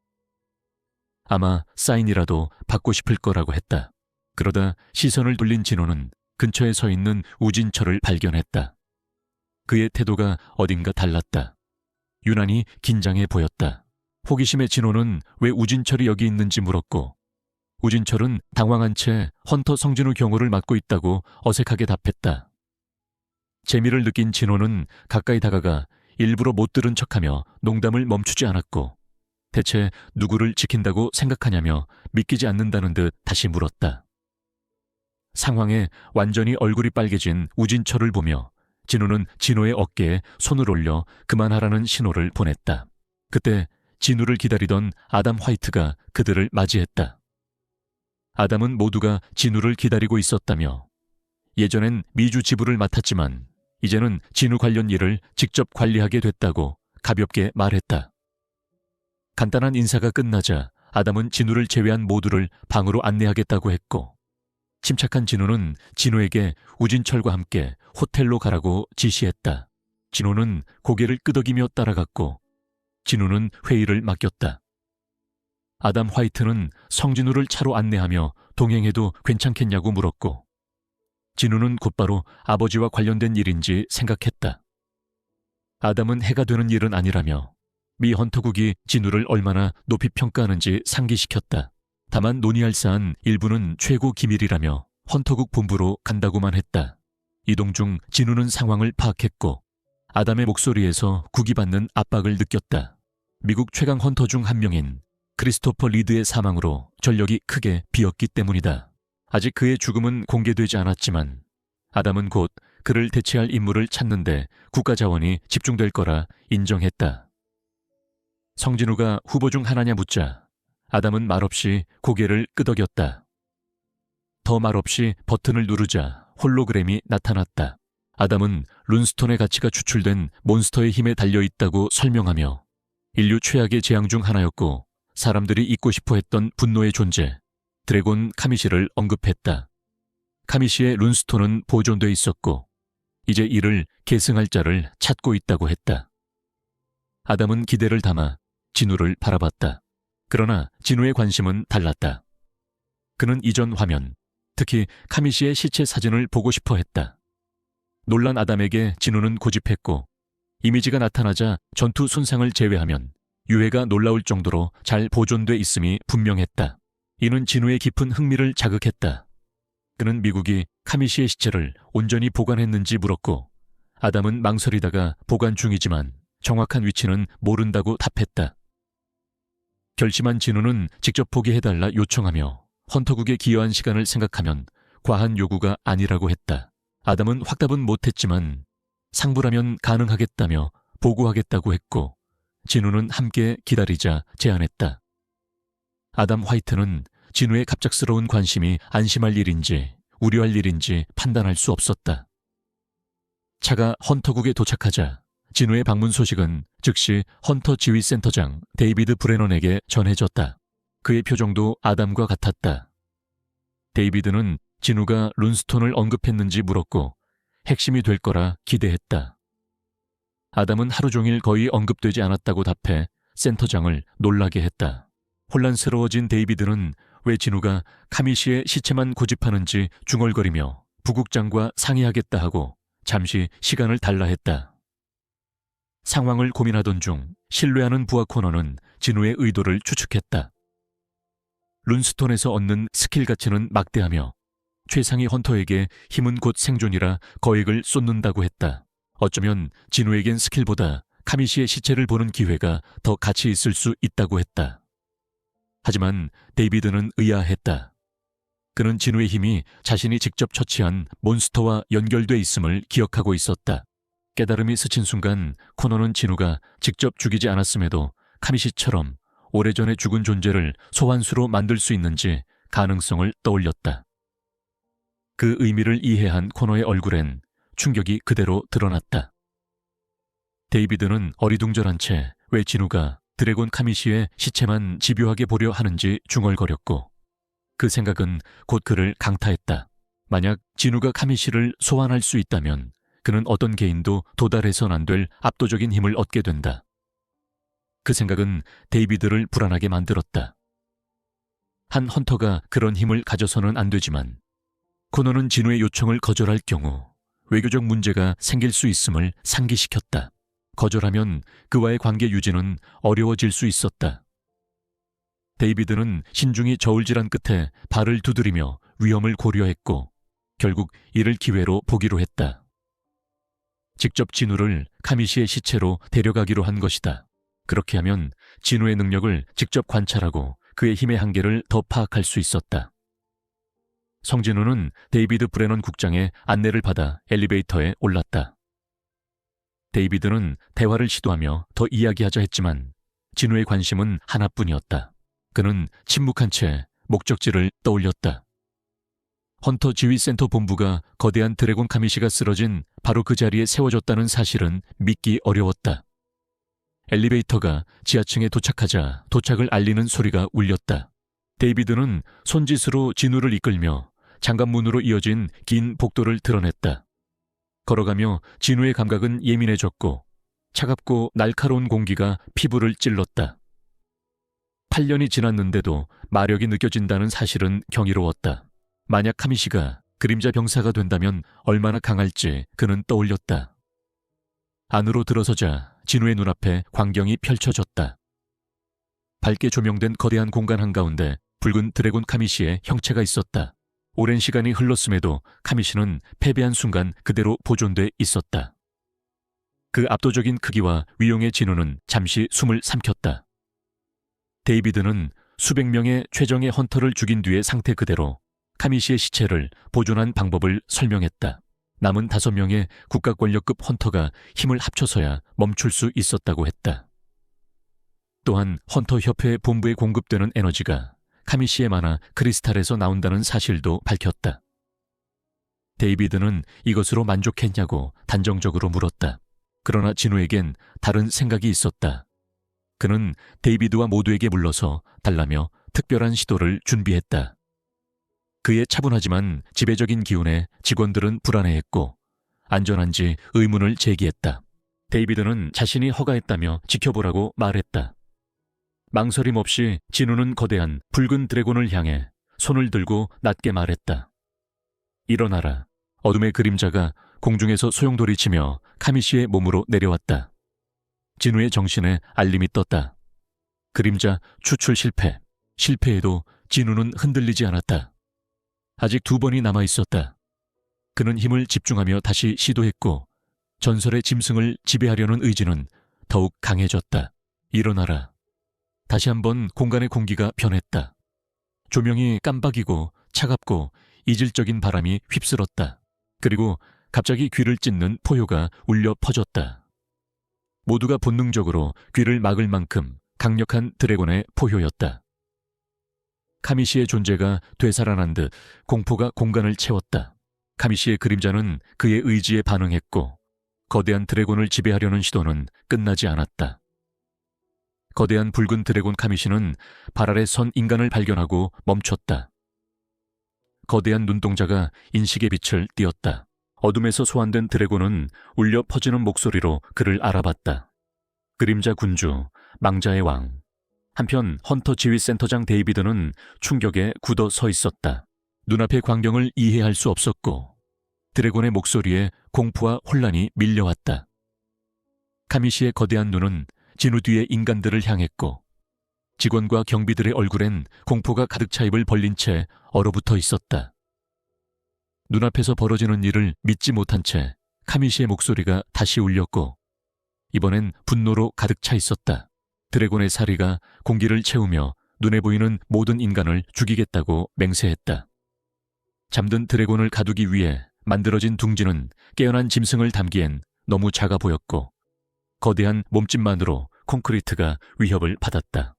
아마 사인이라도 받고 싶을 거라고 했다. 그러다 시선을 돌린 진호는 근처에 서 있는 우진철을 발견했다. 그의 태도가 어딘가 달랐다. 유난히 긴장해 보였다. 호기심에 진호는 왜 우진철이 여기 있는지 물었고, 우진철은 당황한 채 헌터 성진우 경호를 맡고 있다고 어색하게 답했다. 재미를 느낀 진호는 가까이 다가가 일부러 못 들은 척하며 농담을 멈추지 않았고, 대체 누구를 지킨다고 생각하냐며 믿기지 않는다는 듯 다시 물었다. 상황에 완전히 얼굴이 빨개진 우진철을 보며 진우는 진호의 어깨에 손을 올려 그만하라는 신호를 보냈다. 그때 진우를 기다리던 아담 화이트가 그들을 맞이했다. 아담은 모두가 진우를 기다리고 있었다며 예전엔 미주 지부를 맡았지만 이제는 진우 관련 일을 직접 관리하게 됐다고 가볍게 말했다. 간단한 인사가 끝나자 아담은 진우를 제외한 모두를 방으로 안내하겠다고 했고, 침착한 진우는 진우에게 우진철과 함께 호텔로 가라고 지시했다. 진우는 고개를 끄덕이며 따라갔고 진우는 회의를 맡겼다. 아담 화이트는 성진우를 차로 안내하며 동행해도 괜찮겠냐고 물었고, 진우는 곧바로 아버지와 관련된 일인지 생각했다. 아담은 해가 되는 일은 아니라며 미 헌터국이 진우를 얼마나 높이 평가하는지 상기시켰다. 다만 논의할 사안 일부는 최고 기밀이라며 헌터국 본부로 간다고만 했다. 이동 중 진우는 상황을 파악했고 아담의 목소리에서 구기받는 압박을 느꼈다. 미국 최강 헌터 중 한 명인 크리스토퍼 리드의 사망으로 전력이 크게 비었기 때문이다. 아직 그의 죽음은 공개되지 않았지만 아담은 곧 그를 대체할 인물을 찾는데 국가 자원이 집중될 거라 인정했다. 성진우가 후보 중 하나냐 묻자 아담은 말없이 고개를 끄덕였다. 더 말없이 버튼을 누르자 홀로그램이 나타났다. 아담은 룬스톤의 가치가 추출된 몬스터의 힘에 달려있다고 설명하며 인류 최악의 재앙 중 하나였고 사람들이 잊고 싶어 했던 분노의 존재, 드래곤 카미시를 언급했다. 카미시의 룬스톤은 보존돼 있었고 이제 이를 계승할 자를 찾고 있다고 했다. 아담은 기대를 담아 진우를 바라봤다. 그러나 진우의 관심은 달랐다. 그는 이전 화면, 특히 카미시의 시체 사진을 보고 싶어 했다. 놀란 아담에게 진우는 고집했고 이미지가 나타나자 전투 손상을 제외하면 유해가 놀라울 정도로 잘 보존돼 있음이 분명했다. 이는 진우의 깊은 흥미를 자극했다. 그는 미국이 카미시의 시체를 온전히 보관했는지 물었고 아담은 망설이다가 보관 중이지만 정확한 위치는 모른다고 답했다. 결심한 진우는 직접 보게 해달라 요청하며 헌터국에 기여한 시간을 생각하면 과한 요구가 아니라고 했다. 아담은 확답은 못했지만 상부라면 가능하겠다며 보고하겠다고 했고 진우는 함께 기다리자 제안했다. 아담 화이트는 진우의 갑작스러운 관심이 안심할 일인지 우려할 일인지 판단할 수 없었다. 차가 헌터국에 도착하자 진우의 방문 소식은 즉시 헌터 지휘센터장 데이비드 브레넌에게 전해졌다. 그의 표정도 아담과 같았다. 데이비드는 진우가 룬스톤을 언급했는지 물었고 핵심이 될 거라 기대했다. 아담은 하루 종일 거의 언급되지 않았다고 답해 센터장을 놀라게 했다. 혼란스러워진 데이비드는 왜 진우가 카미시의 시체만 고집하는지 중얼거리며 부국장과 상의하겠다 하고 잠시 시간을 달라 했다. 상황을 고민하던 중 신뢰하는 부하 코너는 진우의 의도를 추측했다. 룬스톤에서 얻는 스킬 가치는 막대하며 최상위 헌터에게 힘은 곧 생존이라 거액을 쏟는다고 했다. 어쩌면 진우에겐 스킬보다 카미시의 시체를 보는 기회가 더 가치 있을 수 있다고 했다. 하지만 데이비드는 의아했다. 그는 진우의 힘이 자신이 직접 처치한 몬스터와 연결돼 있음을 기억하고 있었다. 깨달음이 스친 순간 코너는 진우가 직접 죽이지 않았음에도 카미시처럼 오래전에 죽은 존재를 소환수로 만들 수 있는지 가능성을 떠올렸다. 그 의미를 이해한 코너의 얼굴엔 충격이 그대로 드러났다. 데이비드는 어리둥절한 채 왜 진우가 드래곤 카미시의 시체만 집요하게 보려 하는지 중얼거렸고, 그 생각은 곧 그를 강타했다. 만약 진우가 카미시를 소환할 수 있다면 그는 어떤 개인도 도달해선 안 될 압도적인 힘을 얻게 된다. 그 생각은 데이비드를 불안하게 만들었다. 한 헌터가 그런 힘을 가져서는 안 되지만 코너는 진우의 요청을 거절할 경우 외교적 문제가 생길 수 있음을 상기시켰다. 거절하면 그와의 관계 유지는 어려워질 수 있었다. 데이비드는 신중히 저울질한 끝에 발을 두드리며 위험을 고려했고 결국 이를 기회로 보기로 했다. 직접 진우를 카미시의 시체로 데려가기로 한 것이다. 그렇게 하면 진우의 능력을 직접 관찰하고 그의 힘의 한계를 더 파악할 수 있었다. 성진우는 데이비드 브레넌 국장의 안내를 받아 엘리베이터에 올랐다. 데이비드는 대화를 시도하며 더 이야기하자 했지만 진우의 관심은 하나뿐이었다. 그는 침묵한 채 목적지를 떠올렸다. 헌터 지휘센터 본부가 거대한 드래곤 카미시가 쓰러진 바로 그 자리에 세워졌다는 사실은 믿기 어려웠다. 엘리베이터가 지하층에 도착하자 도착을 알리는 소리가 울렸다. 데이비드는 손짓으로 진우를 이끌며 장갑문으로 이어진 긴 복도를 드러냈다. 걸어가며 진우의 감각은 예민해졌고 차갑고 날카로운 공기가 피부를 찔렀다. 8년이 지났는데도 마력이 느껴진다는 사실은 경이로웠다. 만약 카미시가 그림자 병사가 된다면 얼마나 강할지 그는 떠올렸다. 안으로 들어서자 진우의 눈앞에 광경이 펼쳐졌다. 밝게 조명된 거대한 공간 한가운데 붉은 드래곤 카미시의 형체가 있었다. 오랜 시간이 흘렀음에도 카미시는 패배한 순간 그대로 보존돼 있었다. 그 압도적인 크기와 위용의 진우는 잠시 숨을 삼켰다. 데이비드는 수백 명의 최정예 헌터를 죽인 뒤의 상태 그대로 카미시의 시체를 보존한 방법을 설명했다. 남은 5명의 국가 권력급 헌터가 힘을 합쳐서야 멈출 수 있었다고 했다. 또한 헌터협회 본부에 공급되는 에너지가 카미시의 만화 크리스탈에서 나온다는 사실도 밝혔다. 데이비드는 이것으로 만족했냐고 단정적으로 물었다. 그러나 진우에겐 다른 생각이 있었다. 그는 데이비드와 모두에게 물러서 달라며 특별한 시도를 준비했다. 그의 차분하지만 지배적인 기운에 직원들은 불안해했고 안전한지 의문을 제기했다. 데이비드는 자신이 허가했다며 지켜보라고 말했다. 망설임 없이 진우는 거대한 붉은 드래곤을 향해 손을 들고 낮게 말했다. 일어나라. 어둠의 그림자가 공중에서 소용돌이치며 카미시의 몸으로 내려왔다. 진우의 정신에 알림이 떴다. 그림자 추출 실패. 실패해도 진우는 흔들리지 않았다. 아직 2번이 남아있었다. 그는 힘을 집중하며 다시 시도했고 전설의 짐승을 지배하려는 의지는 더욱 강해졌다. 일어나라. 다시 한번 공간의 공기가 변했다. 조명이 깜박이고 차갑고 이질적인 바람이 휩쓸었다. 그리고 갑자기 귀를 찢는 포효가 울려 퍼졌다. 모두가 본능적으로 귀를 막을 만큼 강력한 드래곤의 포효였다. 카미시의 존재가 되살아난 듯 공포가 공간을 채웠다. 카미시의 그림자는 그의 의지에 반응했고 거대한 드래곤을 지배하려는 시도는 끝나지 않았다. 거대한 붉은 드래곤 카미시는 발 아래 선 인간을 발견하고 멈췄다. 거대한 눈동자가 인식의 빛을 띄었다. 어둠에서 소환된 드래곤은 울려 퍼지는 목소리로 그를 알아봤다. 그림자 군주, 망자의 왕. 한편 헌터 지휘센터장 데이비드는 충격에 굳어 서 있었다. 눈앞의 광경을 이해할 수 없었고 드래곤의 목소리에 공포와 혼란이 밀려왔다. 카미시의 거대한 눈은 진우 뒤의 인간들을 향했고 직원과 경비들의 얼굴엔 공포가 가득 차 입을 벌린 채 얼어붙어 있었다. 눈앞에서 벌어지는 일을 믿지 못한 채 카미시의 목소리가 다시 울렸고 이번엔 분노로 가득 차 있었다. 드래곤의 사리가 공기를 채우며 눈에 보이는 모든 인간을 죽이겠다고 맹세했다. 잠든 드래곤을 가두기 위해 만들어진 둥지는 깨어난 짐승을 담기엔 너무 작아 보였고 거대한 몸집만으로 콘크리트가 위협을 받았다.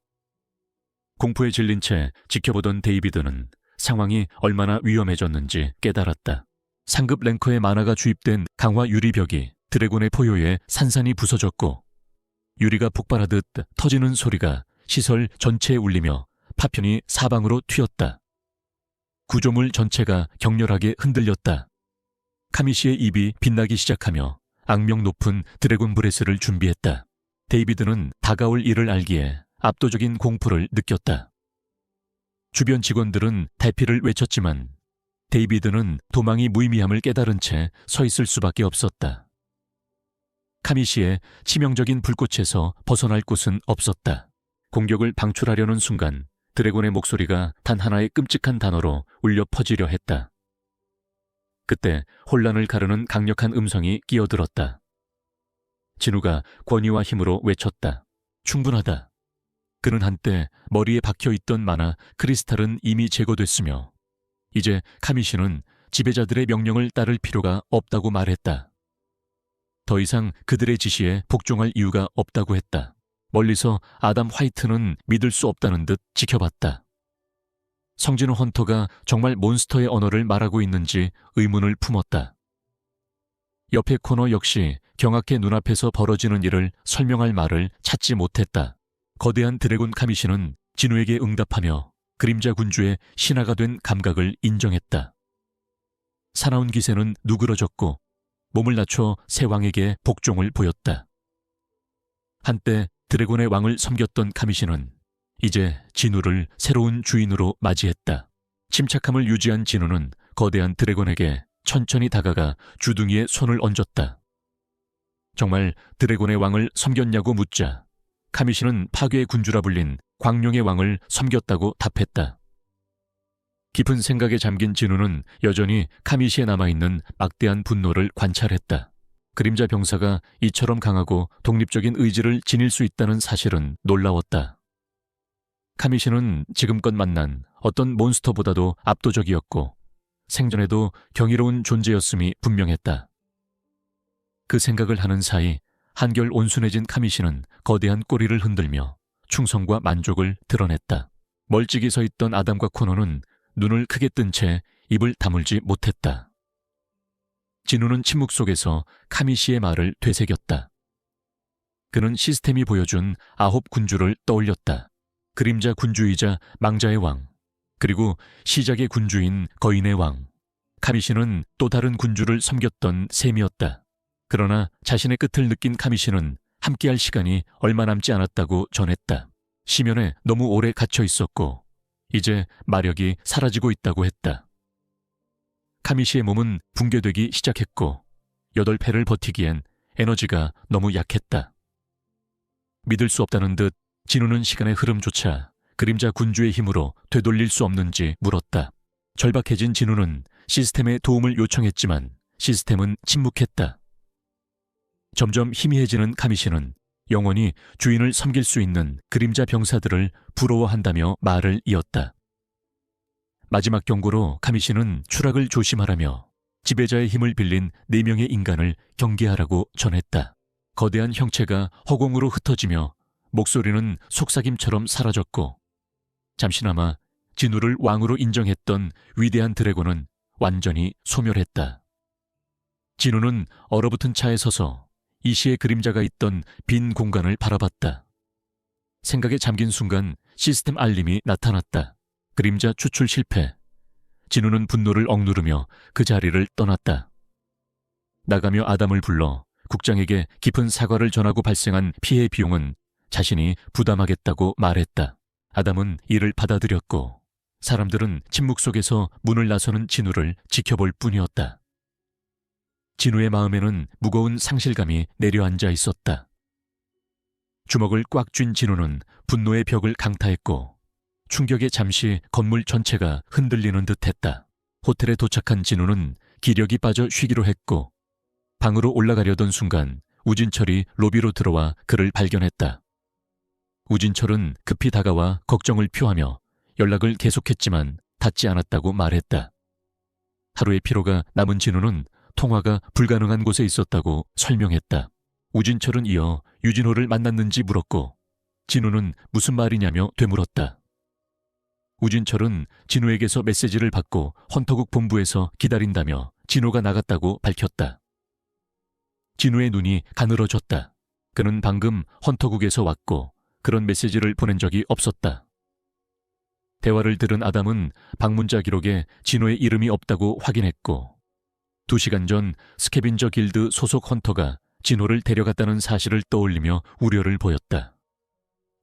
공포에 질린 채 지켜보던 데이비드는 상황이 얼마나 위험해졌는지 깨달았다. 상급 랭커의 만화가 주입된 강화 유리벽이 드래곤의 포효에 산산이 부서졌고 유리가 폭발하듯 터지는 소리가 시설 전체에 울리며 파편이 사방으로 튀었다. 구조물 전체가 격렬하게 흔들렸다. 카미시의 입이 빛나기 시작하며 악명 높은 드래곤 브레스를 준비했다. 데이비드는 다가올 일을 알기에 압도적인 공포를 느꼈다. 주변 직원들은 대피를 외쳤지만 데이비드는 도망이 무의미함을 깨달은 채 서 있을 수밖에 없었다. 카미시의 치명적인 불꽃에서 벗어날 곳은 없었다. 공격을 방출하려는 순간 드래곤의 목소리가 단 하나의 끔찍한 단어로 울려 퍼지려 했다. 그때 혼란을 가르는 강력한 음성이 끼어들었다. 진우가 권위와 힘으로 외쳤다. 충분하다. 그는 한때 머리에 박혀있던 만화 크리스탈은 이미 제거됐으며 이제 카미시는 지배자들의 명령을 따를 필요가 없다고 말했다. 더 이상 그들의 지시에 복종할 이유가 없다고 했다. 멀리서 아담 화이트는 믿을 수 없다는 듯 지켜봤다. 성진우 헌터가 정말 몬스터의 언어를 말하고 있는지 의문을 품었다. 옆의 코너 역시 경악해 눈앞에서 벌어지는 일을 설명할 말을 찾지 못했다. 거대한 드래곤 카미시는 진우에게 응답하며 그림자 군주의 신하가 된 감각을 인정했다. 사나운 기세는 누그러졌고 몸을 낮춰 새 왕에게 복종을 보였다. 한때 드래곤의 왕을 섬겼던 카미시는 이제 진우를 새로운 주인으로 맞이했다. 침착함을 유지한 진우는 거대한 드래곤에게 천천히 다가가 주둥이에 손을 얹었다. 정말 드래곤의 왕을 섬겼냐고 묻자 카미시는 파괴의 군주라 불린 광룡의 왕을 섬겼다고 답했다. 깊은 생각에 잠긴 진우는 여전히 카미시에 남아있는 막대한 분노를 관찰했다. 그림자 병사가 이처럼 강하고 독립적인 의지를 지닐 수 있다는 사실은 놀라웠다. 카미시는 지금껏 만난 어떤 몬스터보다도 압도적이었고 생전에도 경이로운 존재였음이 분명했다. 그 생각을 하는 사이 한결 온순해진 카미시는 거대한 꼬리를 흔들며 충성과 만족을 드러냈다. 멀찍이 서 있던 아담과 코너는 눈을 크게 뜬 채 입을 다물지 못했다. 진우는 침묵 속에서 카미시의 말을 되새겼다. 그는 시스템이 보여준 9 군주를 떠올렸다. 그림자 군주이자 망자의 왕, 그리고 시작의 군주인 거인의 왕. 카미시는 또 다른 군주를 섬겼던 셈이었다. 그러나 자신의 끝을 느낀 카미시는 함께할 시간이 얼마 남지 않았다고 전했다. 심연에 너무 오래 갇혀 있었고 이제 마력이 사라지고 있다고 했다. 카미시의 몸은 붕괴되기 시작했고 8패를 버티기엔 에너지가 너무 약했다. 믿을 수 없다는 듯 진우는 시간의 흐름조차 그림자 군주의 힘으로 되돌릴 수 없는지 물었다. 절박해진 진우는 시스템에 도움을 요청했지만 시스템은 침묵했다. 점점 희미해지는 카미시는 영원히 주인을 섬길 수 있는 그림자 병사들을 부러워한다며 말을 이었다. 마지막 경고로 카미시는 추락을 조심하라며 지배자의 힘을 빌린 4명의 인간을 경계하라고 전했다. 거대한 형체가 허공으로 흩어지며 목소리는 속삭임처럼 사라졌고 잠시나마 진우를 왕으로 인정했던 위대한 드래곤은 완전히 소멸했다. 진우는 얼어붙은 차에 서서 이시의 그림자가 있던 빈 공간을 바라봤다. 생각에 잠긴 순간 시스템 알림이 나타났다. 그림자 추출 실패. 진우는 분노를 억누르며 그 자리를 떠났다. 나가며 아담을 불러 국장에게 깊은 사과를 전하고 발생한 피해 비용은 자신이 부담하겠다고 말했다. 아담은 이를 받아들였고 사람들은 침묵 속에서 문을 나서는 진우를 지켜볼 뿐이었다. 진우의 마음에는 무거운 상실감이 내려앉아 있었다. 주먹을 꽉 쥔 진우는 분노의 벽을 강타했고 충격에 잠시 건물 전체가 흔들리는 듯했다. 호텔에 도착한 진우는 기력이 빠져 쉬기로 했고 방으로 올라가려던 순간 우진철이 로비로 들어와 그를 발견했다. 우진철은 급히 다가와 걱정을 표하며 연락을 계속했지만 닿지 않았다고 말했다. 하루의 피로가 남은 진우는 통화가 불가능한 곳에 있었다고 설명했다. 우진철은 이어 유진호를 만났는지 물었고 진우는 무슨 말이냐며 되물었다. 우진철은 진호에게서 메시지를 받고 헌터국 본부에서 기다린다며 진호가 나갔다고 밝혔다. 진호의 눈이 가늘어졌다. 그는 방금 헌터국에서 왔고 그런 메시지를 보낸 적이 없었다. 대화를 들은 아담은 방문자 기록에 진호의 이름이 없다고 확인했고 2시간 전 스캐빈저 길드 소속 헌터가 진호를 데려갔다는 사실을 떠올리며 우려를 보였다.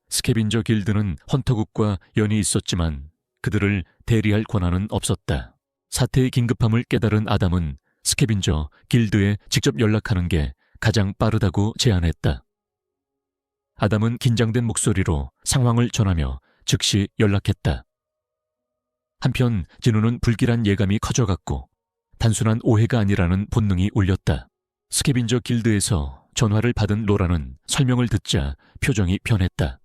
스캐빈저 길드는 헌터국과 연이 있었지만 그들을 대리할 권한은 없었다. 사태의 긴급함을 깨달은 아담은 스캐빈저 길드에 직접 연락하는 게 가장 빠르다고 제안했다. 아담은 긴장된 목소리로 상황을 전하며 즉시 연락했다. 한편 진호는 불길한 예감이 커져갔고 단순한 오해가 아니라는 본능이 울렸다. 스캐빈저 길드에서 전화를 받은 로라는 설명을 듣자 표정이 변했다.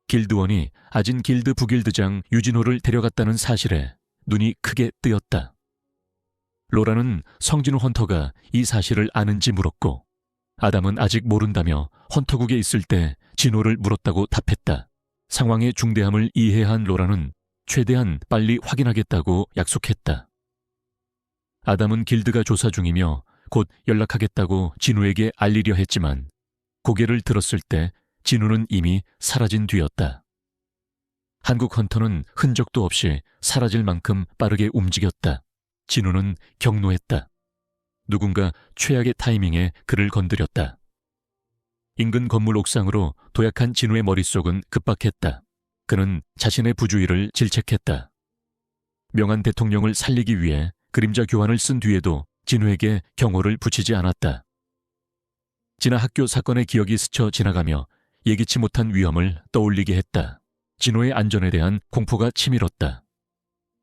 길드원이 아진 길드 부길드장 유진호를 데려갔다는 사실에 눈이 크게 뜨였다. 로라는 성진호 헌터가 이 사실을 아는지 물었고 아담은 아직 모른다며 헌터국에 있을 때 진호를 물었다고 답했다. 상황의 중대함을 이해한 로라는 최대한 빨리 확인하겠다고 약속했다. 아담은 길드가 조사 중이며 곧 연락하겠다고 진호에게 알리려 했지만 고개를 들었을 때 진호는 이미 사라진 뒤였다. 한국 헌터는 흔적도 없이 사라질 만큼 빠르게 움직였다. 진호는 격노했다. 누군가 최악의 타이밍에 그를 건드렸다. 인근 건물 옥상으로 도약한 진호의 머릿속은 급박했다. 그는 자신의 부주의를 질책했다. 명한 대통령을 살리기 위해 그림자 교환을 쓴 뒤에도 진호에게 경호를 붙이지 않았다. 지난 학교 사건의 기억이 스쳐 지나가며 예기치 못한 위험을 떠올리게 했다. 진호의 안전에 대한 공포가 치밀었다.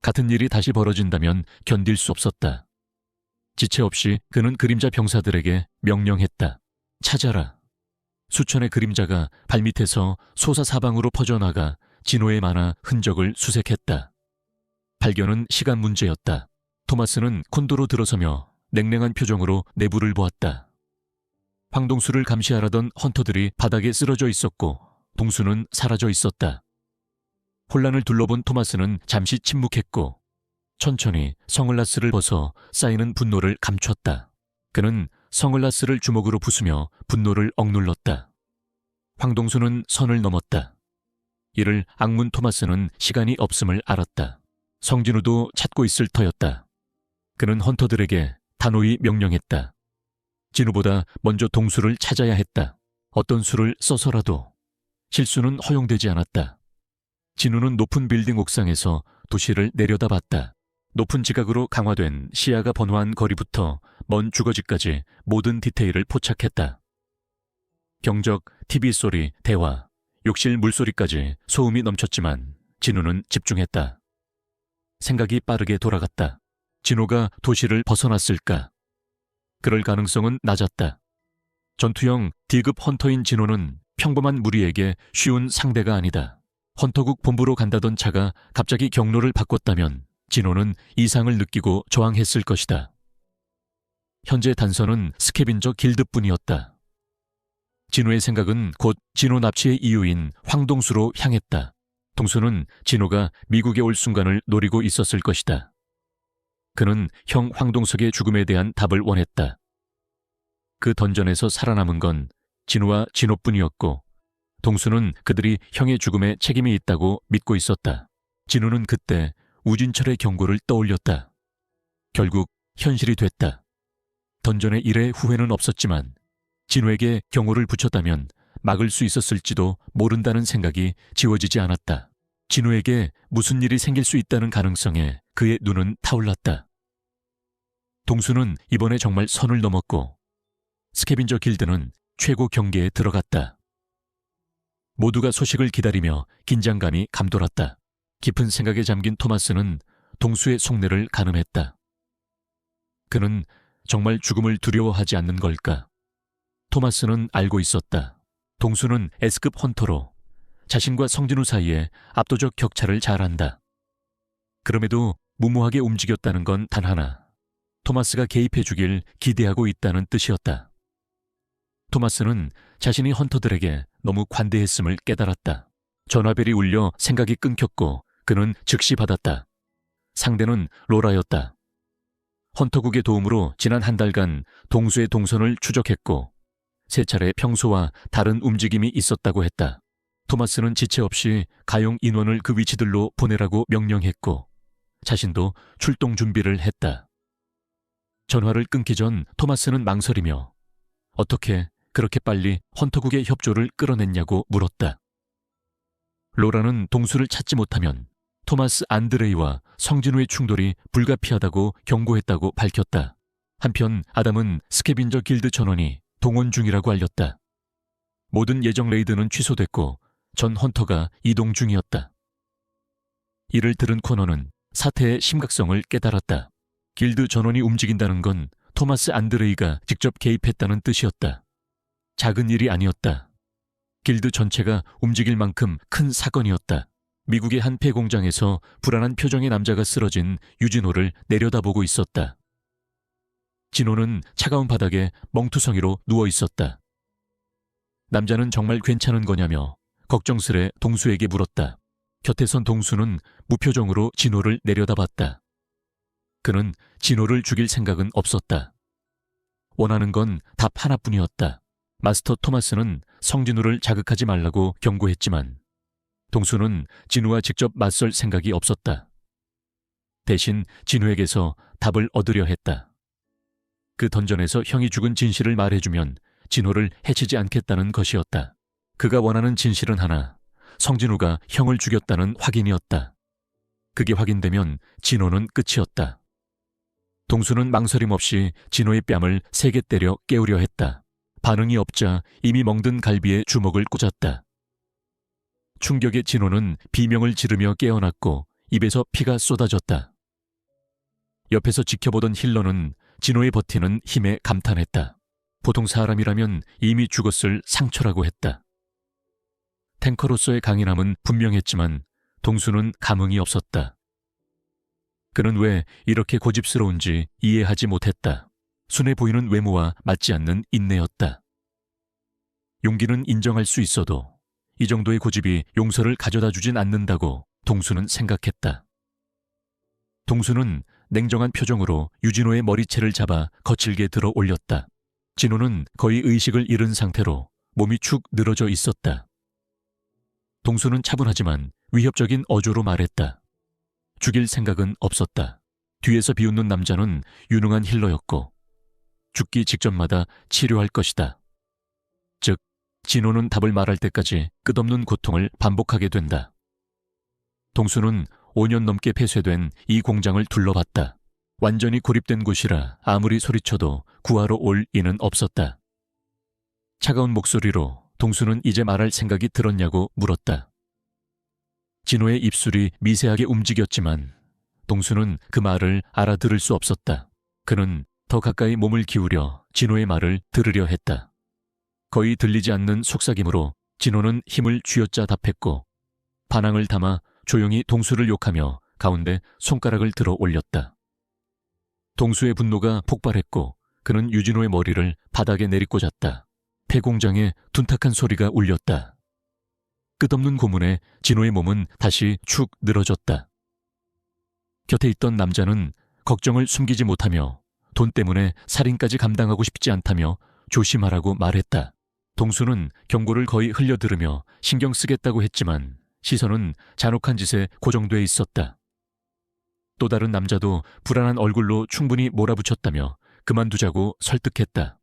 같은 일이 다시 벌어진다면 견딜 수 없었다. 지체 없이 그는 그림자 병사들에게 명령했다. 찾아라. 수천의 그림자가 발밑에서 소사사방으로 퍼져나가 진호의 만화 흔적을 수색했다. 발견은 시간 문제였다. 토마스는 콘도로 들어서며 냉랭한 표정으로 내부를 보았다. 황동수를 감시하라던 헌터들이 바닥에 쓰러져 있었고 동수는 사라져 있었다. 혼란을 둘러본 토마스는 잠시 침묵했고 천천히 성글라스를 벗어 쌓이는 분노를 감췄다. 그는 성글라스를 주먹으로 부수며 분노를 억눌렀다. 황동수는 선을 넘었다. 이를 악문 토마스는 시간이 없음을 알았다. 성진우도 찾고 있을 터였다. 그는 헌터들에게 단호히 명령했다. 진우보다 먼저 동수를 찾아야 했다. 어떤 수를 써서라도. 실수는 허용되지 않았다. 진우는 높은 빌딩 옥상에서 도시를 내려다봤다. 높은 지각으로 강화된 시야가 번화한 거리부터 먼 주거지까지 모든 디테일을 포착했다. 경적, TV 소리, 대화, 욕실 물소리까지 소음이 넘쳤지만 진우는 집중했다. 생각이 빠르게 돌아갔다. 진호가 도시를 벗어났을까? 그럴 가능성은 낮았다. 전투형 D급 헌터인 진호는 평범한 무리에게 쉬운 상대가 아니다. 헌터국 본부로 간다던 차가 갑자기 경로를 바꿨다면 진호는 이상을 느끼고 저항했을 것이다. 현재 단서는 스캐빈저 길드뿐이었다. 진호의 생각은 곧 진호 납치의 이유인 황동수로 향했다. 동수는 진호가 미국에 올 순간을 노리고 있었을 것이다. 그는 형 황동석의 죽음에 대한 답을 원했다. 그 던전에서 살아남은 건 진호와 진호뿐이었고 동수는 그들이 형의 죽음에 책임이 있다고 믿고 있었다. 진호는 그때 우진철의 경고를 떠올렸다. 결국 현실이 됐다. 던전의 일에 후회는 없었지만 진호에게 경호를 붙였다면 막을 수 있었을지도 모른다는 생각이 지워지지 않았다. 진호에게 무슨 일이 생길 수 있다는 가능성에 그의 눈은 타올랐다. 동수는 이번에 정말 선을 넘었고 스캐빈저 길드는 최고 경계에 들어갔다. 모두가 소식을 기다리며 긴장감이 감돌았다. 깊은 생각에 잠긴 토마스는 동수의 속내를 가늠했다. 그는 정말 죽음을 두려워하지 않는 걸까? 토마스는 알고 있었다. 동수는 S급 헌터로 자신과 성진우 사이에 압도적 격차를 잘 안다. 그럼에도 무모하게 움직였다는 건 단 하나. 토마스가 개입해 주길 기대하고 있다는 뜻이었다. 토마스는 자신이 헌터들에게 너무 관대했음을 깨달았다. 전화벨이 울려 생각이 끊겼고 그는 즉시 받았다. 상대는 로라였다. 헌터국의 도움으로 지난 한 달간 동수의 동선을 추적했고 3차례 평소와 다른 움직임이 있었다고 했다. 토마스는 지체 없이 가용 인원을 그 위치들로 보내라고 명령했고 자신도 출동 준비를 했다. 전화를 끊기 전 토마스는 망설이며 어떻게 그렇게 빨리 헌터국의 협조를 끌어냈냐고 물었다. 로라는 동수를 찾지 못하면 토마스 안드레이와 성진우의 충돌이 불가피하다고 경고했다고 밝혔다. 한편 아담은 스캐빈저 길드 전원이 동원 중이라고 알렸다. 모든 예정 레이드는 취소됐고 전 헌터가 이동 중이었다. 이를 들은 코너는 사태의 심각성을 깨달았다. 길드 전원이 움직인다는 건 토마스 안드레이가 직접 개입했다는 뜻이었다. 작은 일이 아니었다. 길드 전체가 움직일 만큼 큰 사건이었다. 미국의 한 폐공장에서 불안한 표정의 남자가 쓰러진 유진호를 내려다보고 있었다. 진호는 차가운 바닥에 멍투성이로 누워 있었다. 남자는 정말 괜찮은 거냐며 걱정스레 동수에게 물었다. 곁에 선 동수는 무표정으로 진호를 내려다봤다. 그는 진호를 죽일 생각은 없었다. 원하는 건 답 하나뿐이었다. 마스터 토마스는 성진우를 자극하지 말라고 경고했지만 동수는 진우와 직접 맞설 생각이 없었다. 대신 진우에게서 답을 얻으려 했다. 그 던전에서 형이 죽은 진실을 말해주면 진우를 해치지 않겠다는 것이었다. 그가 원하는 진실은 하나, 성진우가 형을 죽였다는 확인이었다. 그게 확인되면 진우는 끝이었다. 동수는 망설임 없이 진우의 뺨을 세게 때려 깨우려 했다. 반응이 없자 이미 멍든 갈비에 주먹을 꽂았다. 충격에 진호는 비명을 지르며 깨어났고 입에서 피가 쏟아졌다. 옆에서 지켜보던 힐러는 진호의 버티는 힘에 감탄했다. 보통 사람이라면 이미 죽었을 상처라고 했다. 탱커로서의 강인함은 분명했지만 동수는 감흥이 없었다. 그는 왜 이렇게 고집스러운지 이해하지 못했다. 순해 보이는 외모와 맞지 않는 인내였다. 용기는 인정할 수 있어도 이 정도의 고집이 용서를 가져다 주진 않는다고 동수는 생각했다. 동수는 냉정한 표정으로 유진호의 머리채를 잡아 거칠게 들어 올렸다. 진호는 거의 의식을 잃은 상태로 몸이 축 늘어져 있었다. 동수는 차분하지만 위협적인 어조로 말했다. 죽일 생각은 없었다. 뒤에서 비웃는 남자는 유능한 힐러였고 죽기 직전마다 치료할 것이다. 즉, 진호는 답을 말할 때까지 끝없는 고통을 반복하게 된다. 동수는 5년 넘게 폐쇄된 이 공장을 둘러봤다. 완전히 고립된 곳이라 아무리 소리쳐도 구하러 올 이는 없었다. 차가운 목소리로 동수는 이제 말할 생각이 들었냐고 물었다. 진호의 입술이 미세하게 움직였지만 동수는 그 말을 알아들을 수 없었다. 그는 더 가까이 몸을 기울여 진호의 말을 들으려 했다. 거의 들리지 않는 속삭임으로 진호는 힘을 쥐어짜 답했고 반항을 담아 조용히 동수를 욕하며 가운데 손가락을 들어 올렸다. 동수의 분노가 폭발했고 그는 유진호의 머리를 바닥에 내리꽂았다. 폐공장에 둔탁한 소리가 울렸다. 끝없는 고문에 진호의 몸은 다시 축 늘어졌다. 곁에 있던 남자는 걱정을 숨기지 못하며 돈 때문에 살인까지 감당하고 싶지 않다며 조심하라고 말했다. 동수는 경고를 거의 흘려들으며 신경 쓰겠다고 했지만 시선은 잔혹한 짓에 고정돼 있었다. 또 다른 남자도 불안한 얼굴로 충분히 몰아붙였다며 그만두자고 설득했다.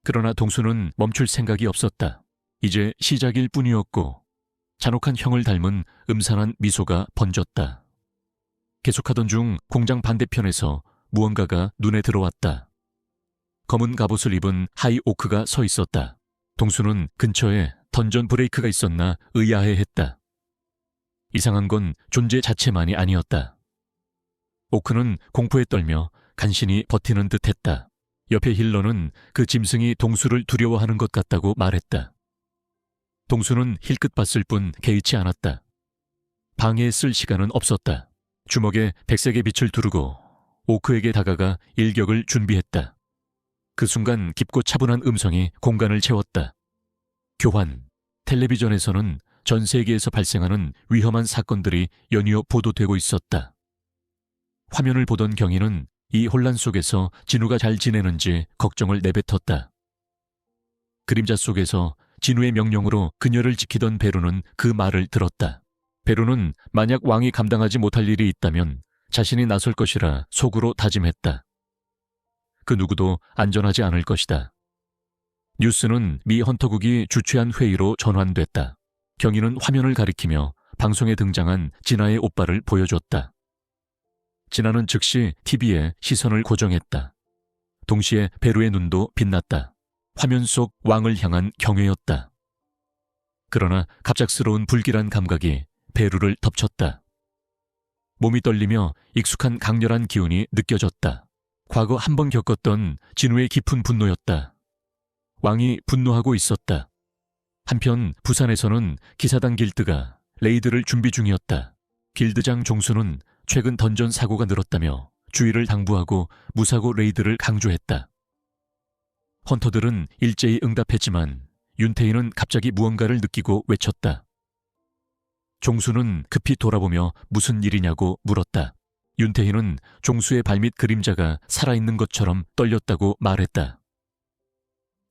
그러나 동수는 멈출 생각이 없었다. 이제 시작일 뿐이었고 잔혹한 형을 닮은 음산한 미소가 번졌다. 계속하던 중 공장 반대편에서 무언가가 눈에 들어왔다. 검은 갑옷을 입은 하이 오크가 서 있었다. 동수는 근처에 던전 브레이크가 있었나 의아해했다. 이상한 건 존재 자체만이 아니었다. 오크는 공포에 떨며 간신히 버티는 듯했다. 옆에 힐러는 그 짐승이 동수를 두려워하는 것 같다고 말했다. 동수는 힐끗 봤을 뿐 개의치 않았다. 방해에 쓸 시간은 없었다. 주먹에 백색의 빛을 두르고 오크에게 다가가 일격을 준비했다. 그 순간 깊고 차분한 음성이 공간을 채웠다. 교환. 텔레비전에서는 전 세계에서 발생하는 위험한 사건들이 연이어 보도되고 있었다. 화면을 보던 경희는 이 혼란 속에서 진우가 잘 지내는지 걱정을 내뱉었다. 그림자 속에서 진우의 명령으로 그녀를 지키던 베로는 그 말을 들었다. 베로는 만약 왕이 감당하지 못할 일이 있다면 자신이 나설 것이라 속으로 다짐했다. 그 누구도 안전하지 않을 것이다. 뉴스는 미 헌터국이 주최한 회의로 전환됐다. 경희는 화면을 가리키며 방송에 등장한 진아의 오빠를 보여줬다. 진아는 즉시 TV에 시선을 고정했다. 동시에 베로의 눈도 빛났다. 화면 속 왕을 향한 경외였다. 그러나 갑작스러운 불길한 감각이 베로를 덮쳤다. 몸이 떨리며 익숙한 강렬한 기운이 느껴졌다. 과거 한 번 겪었던 진우의 깊은 분노였다. 왕이 분노하고 있었다. 한편 부산에서는 기사단 길드가 레이드를 준비 중이었다. 길드장 종수는 최근 던전 사고가 늘었다며 주의를 당부하고 무사고 레이드를 강조했다. 헌터들은 일제히 응답했지만 윤태희는 갑자기 무언가를 느끼고 외쳤다. 종수는 급히 돌아보며 무슨 일이냐고 물었다. 윤태희는 종수의 발밑 그림자가 살아있는 것처럼 떨렸다고 말했다.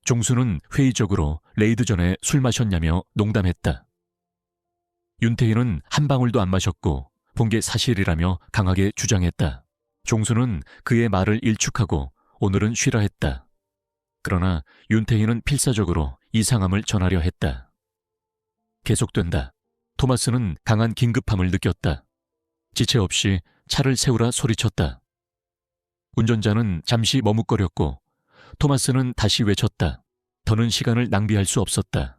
종수는 회의적으로 레이드 전에 술 마셨냐며 농담했다. 윤태희는 한 방울도 안 마셨고 본 게 사실이라며 강하게 주장했다. 종수는 그의 말을 일축하고 오늘은 쉬라 했다. 그러나 윤태희는 필사적으로 이상함을 전하려 했다. 계속된다. 토마스는 강한 긴급함을 느꼈다. 지체 없이 차를 세우라 소리쳤다. 운전자는 잠시 머뭇거렸고 토마스는 다시 외쳤다. 더는 시간을 낭비할 수 없었다.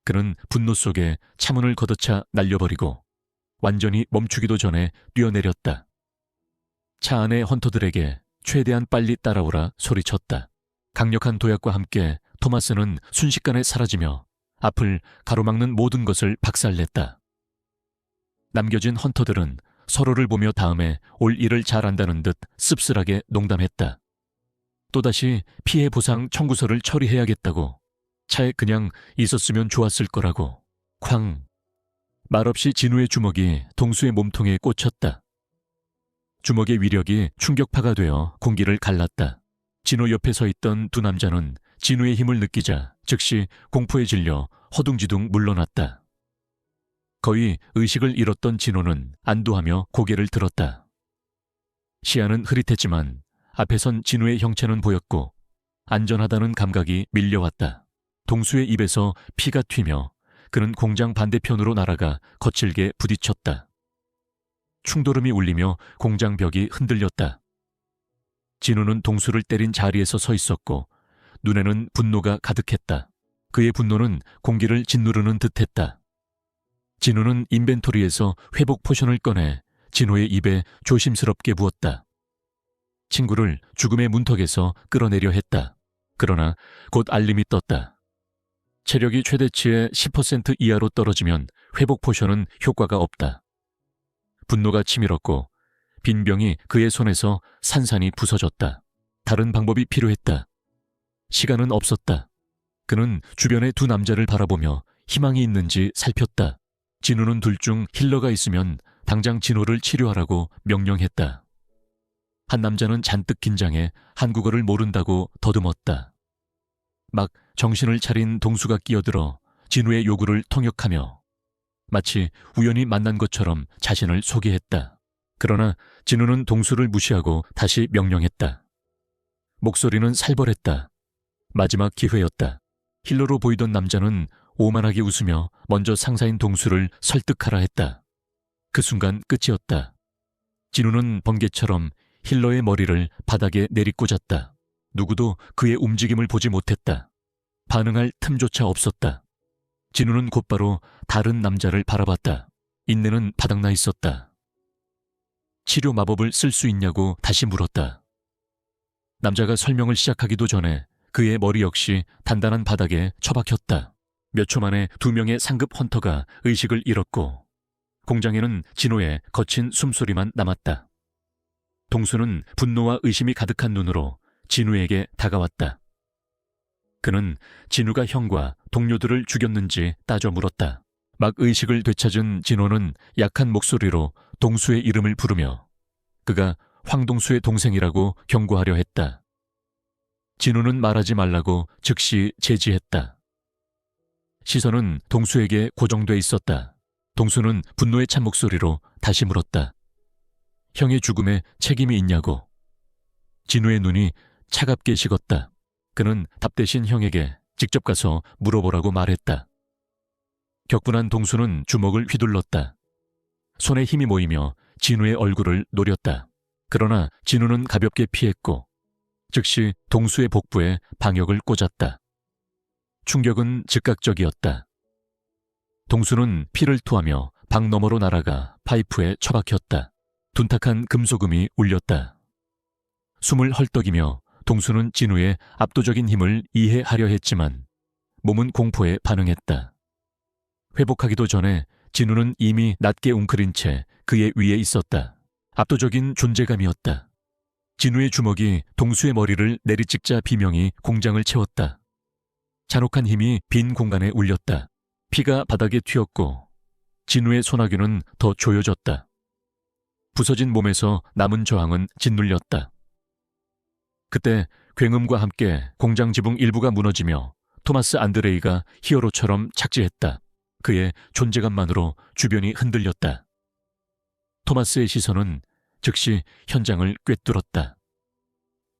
그는 분노 속에 차문을 걷어차 날려버리고 완전히 멈추기도 전에 뛰어내렸다. 차 안의 헌터들에게 최대한 빨리 따라오라 소리쳤다. 강력한 도약과 함께 토마스는 순식간에 사라지며 앞을 가로막는 모든 것을 박살냈다. 남겨진 헌터들은 서로를 보며 다음에 올 일을 잘한다는 듯 씁쓸하게 농담했다. 또다시 피해 보상 청구서를 처리해야겠다고. 차에 그냥 있었으면 좋았을 거라고. 쾅. 말없이 진우의 주먹이 동수의 몸통에 꽂혔다. 주먹의 위력이 충격파가 되어 공기를 갈랐다. 진우 옆에 서 있던 두 남자는 진우의 힘을 느끼자 즉시 공포에 질려 허둥지둥 물러났다. 거의 의식을 잃었던 진우는 안도하며 고개를 들었다. 시야는 흐릿했지만 앞에선 진우의 형체는 보였고 안전하다는 감각이 밀려왔다. 동수의 입에서 피가 튀며 그는 공장 반대편으로 날아가 거칠게 부딪혔다. 충돌음이 울리며 공장 벽이 흔들렸다. 진우는 동수를 때린 자리에서 서 있었고 눈에는 분노가 가득했다. 그의 분노는 공기를 짓누르는 듯했다. 진우는 인벤토리에서 회복 포션을 꺼내 진우의 입에 조심스럽게 부었다. 친구를 죽음의 문턱에서 끌어내려 했다. 그러나 곧 알림이 떴다. 체력이 최대치의 10% 이하로 떨어지면 회복 포션은 효과가 없다. 분노가 치밀었고 빈병이 그의 손에서 산산이 부서졌다. 다른 방법이 필요했다. 시간은 없었다. 그는 주변의 두 남자를 바라보며 희망이 있는지 살폈다. 진우는 둘 중 힐러가 있으면 당장 진우를 치료하라고 명령했다. 한 남자는 잔뜩 긴장해 한국어를 모른다고 더듬었다. 막 정신을 차린 동수가 끼어들어 진우의 요구를 통역하며 마치 우연히 만난 것처럼 자신을 소개했다. 그러나 진우는 동수를 무시하고 다시 명령했다. 목소리는 살벌했다. 마지막 기회였다. 힐러로 보이던 남자는 오만하게 웃으며 먼저 상사인 동수를 설득하라 했다. 그 순간 끝이었다. 진우는 번개처럼 힐러의 머리를 바닥에 내리꽂았다. 누구도 그의 움직임을 보지 못했다. 반응할 틈조차 없었다. 진우는 곧바로 다른 남자를 바라봤다. 인내는 바닥나 있었다. 치료 마법을 쓸 수 있냐고 다시 물었다. 남자가 설명을 시작하기도 전에 그의 머리 역시 단단한 바닥에 처박혔다. 몇 초 만에 2명의 상급 헌터가 의식을 잃었고 공장에는 진우의 거친 숨소리만 남았다. 동수는 분노와 의심이 가득한 눈으로 진우에게 다가왔다. 그는 진우가 형과 동료들을 죽였는지 따져 물었다. 막 의식을 되찾은 진호는 약한 목소리로 동수의 이름을 부르며 그가 황동수의 동생이라고 경고하려 했다. 진호는 말하지 말라고 즉시 제지했다. 시선은 동수에게 고정돼 있었다. 동수는 분노에 찬 목소리로 다시 물었다. 형의 죽음에 책임이 있냐고. 진호의 눈이 차갑게 식었다. 그는 답 대신 형에게 직접 가서 물어보라고 말했다. 격분한 동수는 주먹을 휘둘렀다. 손에 힘이 모이며 진우의 얼굴을 노렸다. 그러나 진우는 가볍게 피했고 즉시 동수의 복부에 방역을 꽂았다. 충격은 즉각적이었다. 동수는 피를 토하며 방 너머로 날아가 파이프에 처박혔다. 둔탁한 금속음이 울렸다. 숨을 헐떡이며 동수는 진우의 압도적인 힘을 이해하려 했지만 몸은 공포에 반응했다. 회복하기도 전에 진우는 이미 낮게 웅크린 채 그의 위에 있었다. 압도적인 존재감이었다. 진우의 주먹이 동수의 머리를 내리찍자 비명이 공장을 채웠다. 잔혹한 힘이 빈 공간에 울렸다. 피가 바닥에 튀었고 진우의 소나귀는 더 조여졌다. 부서진 몸에서 남은 저항은 짓눌렸다. 그때 굉음과 함께 공장 지붕 일부가 무너지며 토마스 안드레이가 히어로처럼 착지했다. 그의 존재감만으로 주변이 흔들렸다. 토마스의 시선은 즉시 현장을 꿰뚫었다.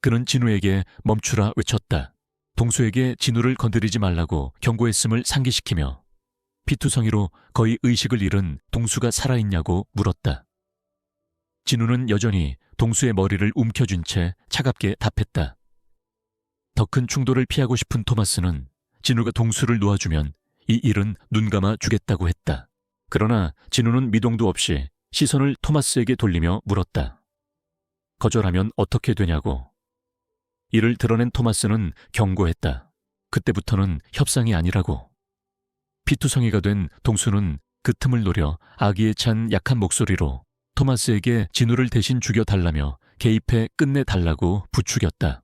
그는 진우에게 멈추라 외쳤다. 동수에게 진우를 건드리지 말라고 경고했음을 상기시키며 피투성이로 거의 의식을 잃은 동수가 살아있냐고 물었다. 진우는 여전히 동수의 머리를 움켜쥔 채 차갑게 답했다. 더 큰 충돌을 피하고 싶은 토마스는 진우가 동수를 놓아주면 이 일은 눈감아 주겠다고 했다. 그러나 진우는 미동도 없이 시선을 토마스에게 돌리며 물었다. 거절하면 어떻게 되냐고. 이를 드러낸 토마스는 경고했다. 그때부터는 협상이 아니라고. 피투성이가 된 동수는 그 틈을 노려 아기에 찬 약한 목소리로 토마스에게 진우를 대신 죽여달라며 개입해 끝내달라고 부추겼다.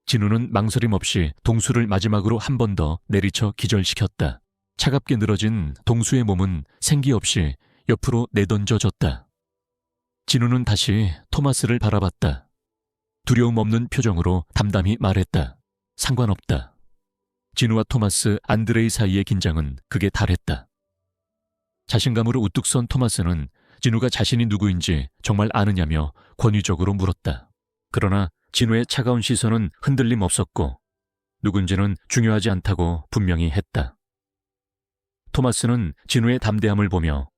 진우는 망설임 없이 동수를 마지막으로 한 번 더 내리쳐 기절시켰다. 차갑게 늘어진 동수의 몸은 생기 없이 옆으로 내던져졌다. 진우는 다시 토마스를 바라봤다. 두려움 없는 표정으로 담담히 말했다. 상관없다. 진우와 토마스 안드레이 사이의 긴장은 극에 달했다. 자신감으로 우뚝 선 토마스는 진우가 자신이 누구인지 정말 아느냐며 권위적으로 물었다. 그러나 진우의 차가운 시선은 흔들림 없었고 누군지는 중요하지 않다고 분명히 했다. 토마스는 진우의 담대함을 보며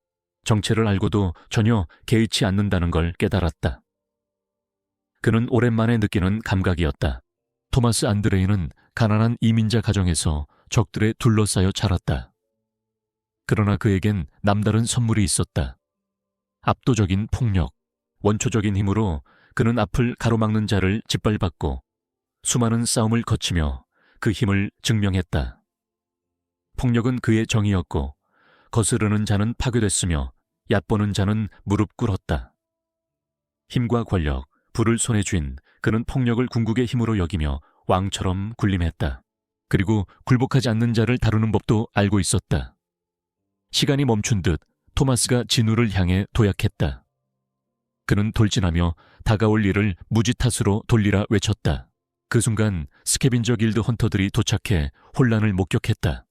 정체를 알고도 전혀 개의치 않는다는 걸 깨달았다. 그는 오랜만에 느끼는 감각이었다. 토마스 안드레이는 가난한 이민자 가정에서 적들에 둘러싸여 자랐다. 그러나 그에겐 남다른 선물이 있었다. 압도적인 폭력, 원초적인 힘으로 그는 앞을 가로막는 자를 짓밟았고 수많은 싸움을 거치며 그 힘을 증명했다. 폭력은 그의 정의였고 거스르는 자는 파괴됐으며 얕보는 자는 무릎 꿇었다. 힘과 권력, 불을 손에 쥔 그는 폭력을 궁극의 힘으로 여기며 왕처럼 군림했다. 그리고 굴복하지 않는 자를 다루는 법도 알고 있었다. 시간이 멈춘 듯 토마스가 진우를 향해 도약했다. 그는 돌진하며 다가올 일을 무지 탓으로 돌리라 외쳤다. 그 순간 스캐빈저 길드 헌터들이 도착해 혼란을 목격했다.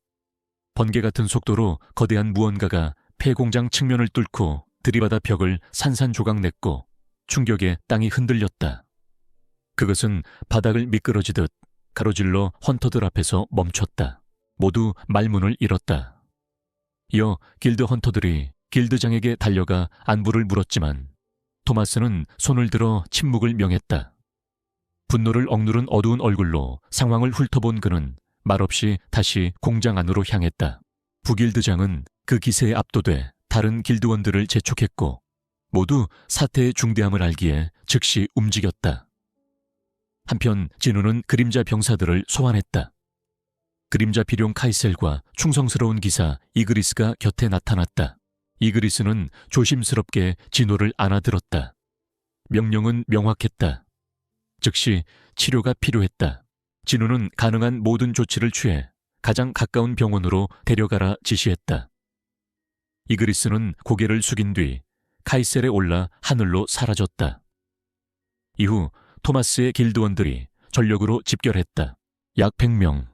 번개 같은 속도로 거대한 무언가가 폐공장 측면을 뚫고 들이받아 벽을 산산조각 냈고 충격에 땅이 흔들렸다. 그것은 바닥을 미끄러지듯 가로질러 헌터들 앞에서 멈췄다. 모두 말문을 잃었다. 이어 길드 헌터들이 길드장에게 달려가 안부를 물었지만 토마스는 손을 들어 침묵을 명했다. 분노를 억누른 어두운 얼굴로 상황을 훑어본 그는 말없이 다시 공장 안으로 향했다. 부길드장은 그 기세에 압도돼 다른 길드원들을 재촉했고 모두 사태의 중대함을 알기에 즉시 움직였다. 한편 진우는 그림자 병사들을 소환했다. 그림자 비룡 카이셀과 충성스러운 기사 이그리스가 곁에 나타났다. 이그리스는 조심스럽게 진우를 안아들었다. 명령은 명확했다. 즉시 치료가 필요했다. 진우는 가능한 모든 조치를 취해 가장 가까운 병원으로 데려가라 지시했다. 이그리스는 고개를 숙인 뒤 카이셀에 올라 하늘로 사라졌다. 이후 토마스의 길드원들이 전력으로 집결했다. 약 100명.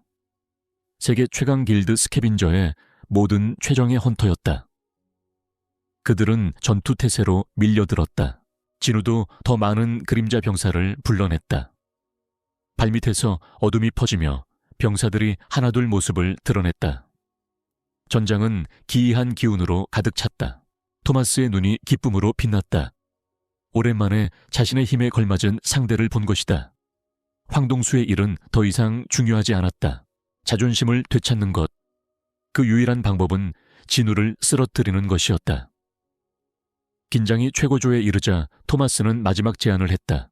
세계 최강 길드 스캐빈저의 모든 최정예 헌터였다. 그들은 전투 태세로 밀려들었다. 진우도 더 많은 그림자 병사를 불러냈다. 발밑에서 어둠이 퍼지며 병사들이 하나둘 모습을 드러냈다. 전장은 기이한 기운으로 가득 찼다. 토마스의 눈이 기쁨으로 빛났다. 오랜만에 자신의 힘에 걸맞은 상대를 본 것이다. 황동수의 일은 더 이상 중요하지 않았다. 자존심을 되찾는 것. 그 유일한 방법은 진우를 쓰러뜨리는 것이었다. 긴장이 최고조에 이르자 토마스는 마지막 제안을 했다.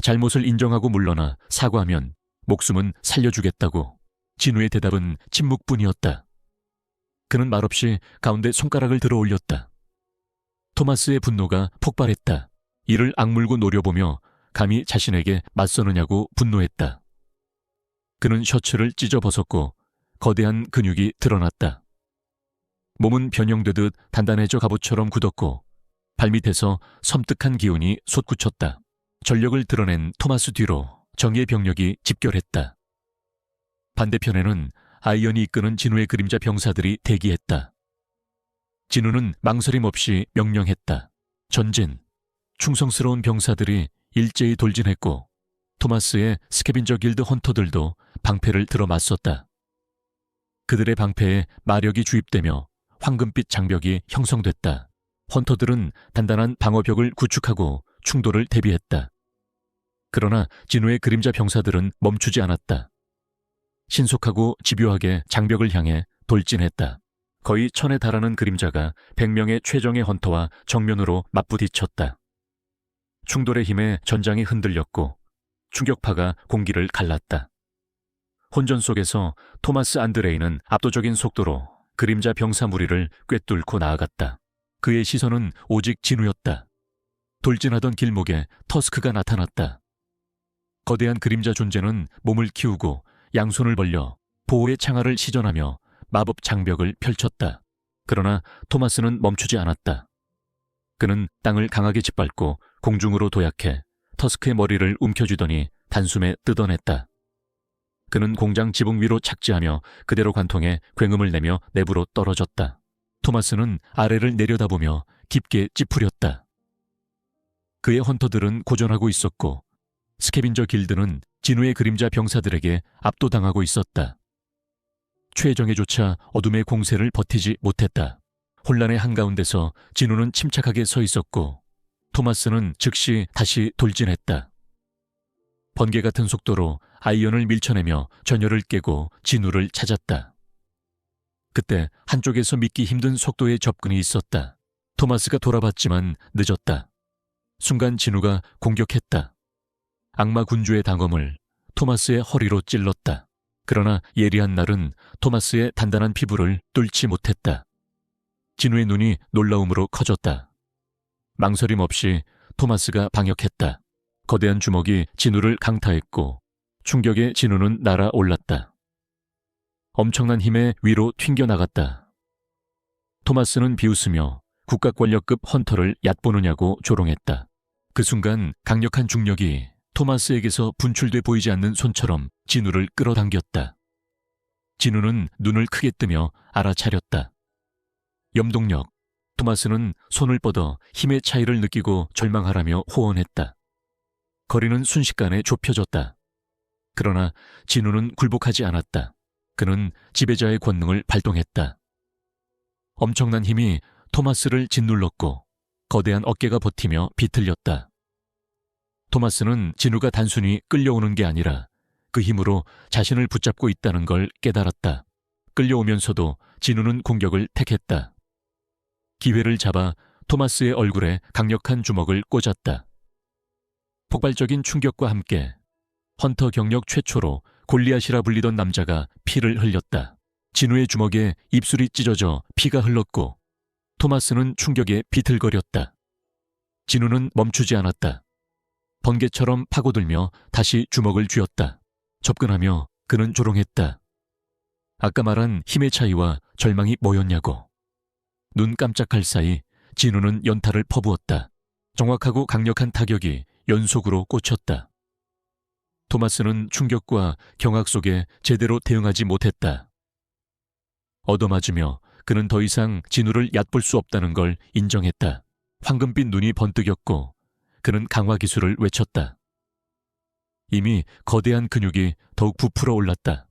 잘못을 인정하고 물러나 사과하면 목숨은 살려주겠다고. 진우의 대답은 침묵뿐이었다. 그는 말없이 가운데 손가락을 들어 올렸다. 토마스의 분노가 폭발했다. 이를 악물고 노려보며 감히 자신에게 맞서느냐고 분노했다. 그는 셔츠를 찢어 벗었고 거대한 근육이 드러났다. 몸은 변형되듯 단단해져 갑옷처럼 굳었고 발밑에서 섬뜩한 기운이 솟구쳤다. 전력을 드러낸 토마스 뒤로 정의의 병력이 집결했다. 반대편에는 아이언이 이끄는 진우의 그림자 병사들이 대기했다. 진우는 망설임 없이 명령했다. 전진. 충성스러운 병사들이 일제히 돌진했고 토마스의 스캐빈저 길드 헌터들도 방패를 들어 맞섰다. 그들의 방패에 마력이 주입되며 황금빛 장벽이 형성됐다. 헌터들은 단단한 방어벽을 구축하고 충돌을 대비했다. 그러나 진우의 그림자 병사들은 멈추지 않았다. 신속하고 집요하게 장벽을 향해 돌진했다. 거의 1000에 달하는 그림자가 100명의 최정예 헌터와 정면으로 맞부딪혔다. 충돌의 힘에 전장이 흔들렸고 충격파가 공기를 갈랐다. 혼전 속에서 토마스 안드레이는 압도적인 속도로 그림자 병사 무리를 꿰뚫고 나아갔다. 그의 시선은 오직 진우였다. 돌진하던 길목에 터스크가 나타났다. 거대한 그림자 존재는 몸을 키우고 양손을 벌려 보호의 창하를 시전하며 마법 장벽을 펼쳤다. 그러나 토마스는 멈추지 않았다. 그는 땅을 강하게 짓밟고 공중으로 도약해 터스크의 머리를 움켜쥐더니 단숨에 뜯어냈다. 그는 공장 지붕 위로 착지하며 그대로 관통해 굉음을 내며 내부로 떨어졌다. 토마스는 아래를 내려다보며 깊게 찌푸렸다. 그의 헌터들은 고전하고 있었고 스캐빈저 길드는 진우의 그림자 병사들에게 압도당하고 있었다. 최정예조차 어둠의 공세를 버티지 못했다. 혼란의 한가운데서 진우는 침착하게 서 있었고 토마스는 즉시 다시 돌진했다. 번개 같은 속도로 아이언을 밀쳐내며 전열을 깨고 진우를 찾았다. 그때 한쪽에서 믿기 힘든 속도의 접근이 있었다. 토마스가 돌아봤지만 늦었다. 순간 진우가 공격했다. 악마 군주의 당검을 토마스의 허리로 찔렀다. 그러나 예리한 날은 토마스의 단단한 피부를 뚫지 못했다. 진우의 눈이 놀라움으로 커졌다. 망설임 없이 토마스가 방역했다. 거대한 주먹이 진우를 강타했고 충격에 진우는 날아올랐다. 엄청난 힘에 위로 튕겨나갔다. 토마스는 비웃으며 국가 권력급 헌터를 얕보느냐고 조롱했다. 그 순간 강력한 중력이 토마스에게서 분출돼 보이지 않는 손처럼 진우를 끌어당겼다. 진우는 눈을 크게 뜨며 알아차렸다. 염동력. 토마스는 손을 뻗어 힘의 차이를 느끼고 절망하라며 호언했다. 거리는 순식간에 좁혀졌다. 그러나 진우는 굴복하지 않았다. 그는 지배자의 권능을 발동했다. 엄청난 힘이 토마스를 짓눌렀고 거대한 어깨가 버티며 비틀렸다. 토마스는 진우가 단순히 끌려오는 게 아니라 그 힘으로 자신을 붙잡고 있다는 걸 깨달았다. 끌려오면서도 진우는 공격을 택했다. 기회를 잡아 토마스의 얼굴에 강력한 주먹을 꽂았다. 폭발적인 충격과 함께 헌터 경력 최초로 골리앗이라 불리던 남자가 피를 흘렸다. 진우의 주먹에 입술이 찢어져 피가 흘렀고 토마스는 충격에 비틀거렸다. 진우는 멈추지 않았다. 번개처럼 파고들며 다시 주먹을 쥐었다. 접근하며 그는 조롱했다. 아까 말한 힘의 차이와 절망이 뭐였냐고. 눈 깜짝할 사이 진우는 연타를 퍼부었다. 정확하고 강력한 타격이 연속으로 꽂혔다. 토마스는 충격과 경악 속에 제대로 대응하지 못했다. 얻어맞으며 그는 더 이상 진우를 얕볼 수 없다는 걸 인정했다. 황금빛 눈이 번뜩였고 그는 강화 기술을 외쳤다. 이미 거대한 근육이 더욱 부풀어 올랐다.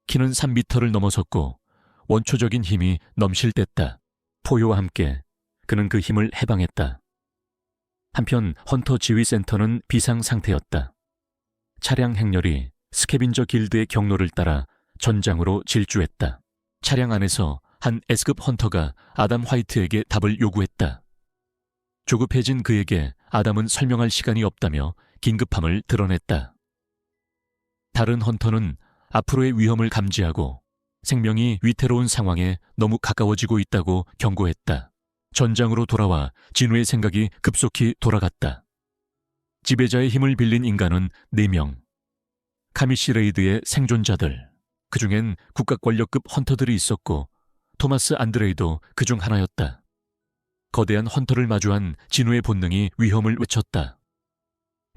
키는 3미터를 넘어섰고 원초적인 힘이 넘실댔다. 포효와 함께 그는 그 힘을 해방했다. 한편 헌터 지휘센터는 비상 상태였다. 차량 행렬이 스캐빈저 길드의 경로를 따라 전장으로 질주했다. 차량 안에서 한 S급 헌터가 아담 화이트에게 답을 요구했다. 조급해진 그에게 아담은 설명할 시간이 없다며 긴급함을 드러냈다. 다른 헌터는 앞으로의 위험을 감지하고 생명이 위태로운 상황에 너무 가까워지고 있다고 경고했다. 전장으로 돌아와 진우의 생각이 급속히 돌아갔다. 지배자의 힘을 빌린 인간은 4명. 카미시 레이드의 생존자들. 그중엔 국가 권력급 헌터들이 있었고 토마스 안드레이도 그중 하나였다. 거대한 헌터를 마주한 진우의 본능이 위험을 외쳤다.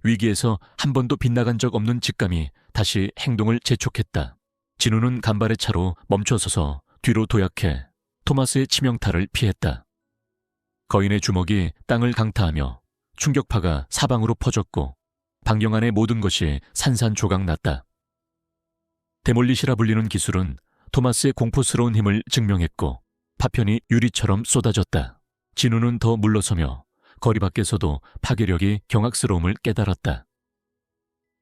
위기에서 한 번도 빗나간 적 없는 직감이 다시 행동을 재촉했다. 진우는 간발의 차로 멈춰서서 뒤로 도약해 토마스의 치명타를 피했다. 거인의 주먹이 땅을 강타하며 충격파가 사방으로 퍼졌고 방경 안의 모든 것이 산산조각 났다. 데몰리시라 불리는 기술은 토마스의 공포스러운 힘을 증명했고 파편이 유리처럼 쏟아졌다. 진우는 더 물러서며 거리 밖에서도 파괴력이 경악스러움을 깨달았다.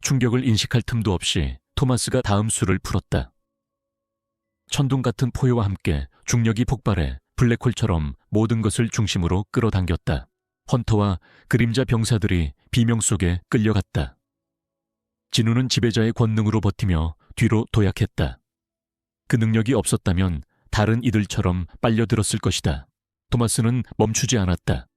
충격을 인식할 틈도 없이 토마스가 다음 수를 풀었다. 천둥 같은 포효와 함께 중력이 폭발해 블랙홀처럼 모든 것을 중심으로 끌어당겼다. 헌터와 그림자 병사들이 비명 속에 끌려갔다. 진우는 지배자의 권능으로 버티며 뒤로 도약했다. 그 능력이 없었다면 다른 이들처럼 빨려들었을 것이다. 토마스는 멈추지 않았다.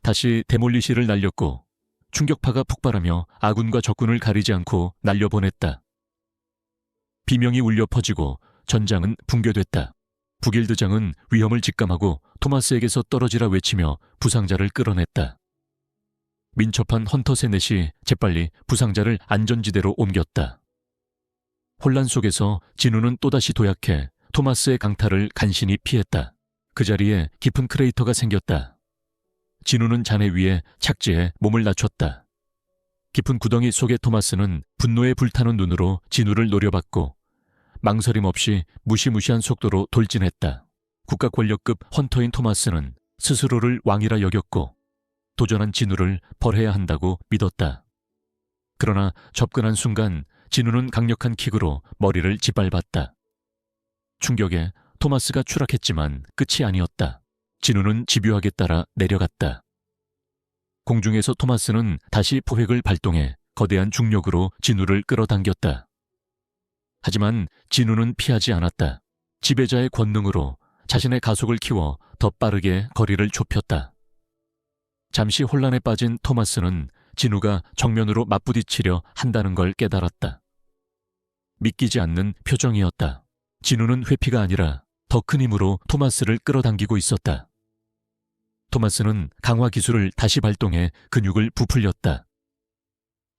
다시 데몰리시를 날렸고 충격파가 폭발하며 아군과 적군을 가리지 않고 날려보냈다. 비명이 울려 퍼지고 전장은 붕괴됐다. 북일드장은 위험을 직감하고 토마스에게서 떨어지라 외치며 부상자를 끌어냈다. 민첩한 헌터 세넷이 재빨리 부상자를 안전지대로 옮겼다. 혼란 속에서 진우는 또다시 도약해 토마스의 강타를 간신히 피했다. 그 자리에 깊은 크레이터가 생겼다. 진우는 잔해 위에 착지해 몸을 낮췄다. 깊은 구덩이 속의 토마스는 분노에 불타는 눈으로 진우를 노려봤고 망설임 없이 무시무시한 속도로 돌진했다. 국가 권력급 헌터인 토마스는 스스로를 왕이라 여겼고 도전한 진우를 벌해야 한다고 믿었다. 그러나 접근한 순간 진우는 강력한 킥으로 머리를 짓밟았다. 충격에 토마스가 추락했지만 끝이 아니었다. 진우는 집요하게 따라 내려갔다. 공중에서 토마스는 다시 포획을 발동해 거대한 중력으로 진우를 끌어당겼다. 하지만 진우는 피하지 않았다. 지배자의 권능으로 자신의 가속을 키워 더 빠르게 거리를 좁혔다. 잠시 혼란에 빠진 토마스는 진우가 정면으로 맞부딪히려 한다는 걸 깨달았다. 믿기지 않는 표정이었다. 진우는 회피가 아니라 더 큰 힘으로 토마스를 끌어당기고 있었다. 토마스는 강화 기술을 다시 발동해 근육을 부풀렸다.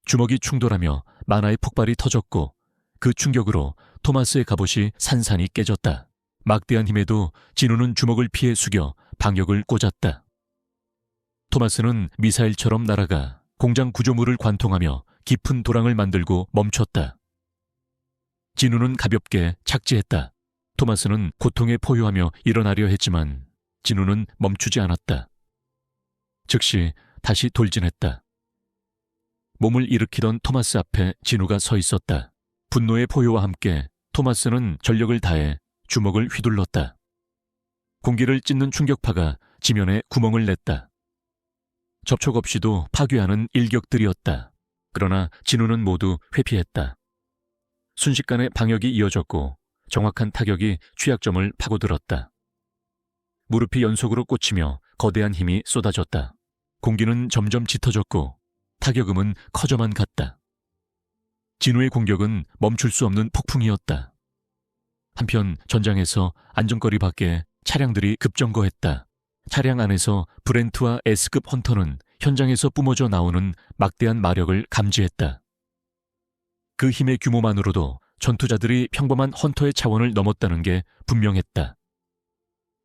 주먹이 충돌하며 만화의 폭발이 터졌고 그 충격으로 토마스의 갑옷이 산산이 깨졌다. 막대한 힘에도 진우는 주먹을 피해 숙여 방역을 꽂았다. 토마스는 미사일처럼 날아가 공장 구조물을 관통하며 깊은 도랑을 만들고 멈췄다. 진우는 가볍게 착지했다. 토마스는 고통에 포효하며 일어나려 했지만 진우는 멈추지 않았다. 즉시 다시 돌진했다. 몸을 일으키던 토마스 앞에 진우가 서 있었다. 분노의 포효와 함께 토마스는 전력을 다해 주먹을 휘둘렀다. 공기를 찢는 충격파가 지면에 구멍을 냈다. 접촉 없이도 파괴하는 일격들이었다. 그러나 진우는 모두 회피했다. 순식간에 방역이 이어졌고 정확한 타격이 취약점을 파고들었다. 무릎이 연속으로 꽂히며 거대한 힘이 쏟아졌다. 공기는 점점 짙어졌고 타격음은 커져만 갔다. 진우의 공격은 멈출 수 없는 폭풍이었다. 한편 전장에서 안전거리 밖에 차량들이 급정거했다. 차량 안에서 브렌트와 S급 헌터는 현장에서 뿜어져 나오는 막대한 마력을 감지했다. 그 힘의 규모만으로도 전투자들이 평범한 헌터의 차원을 넘었다는 게 분명했다.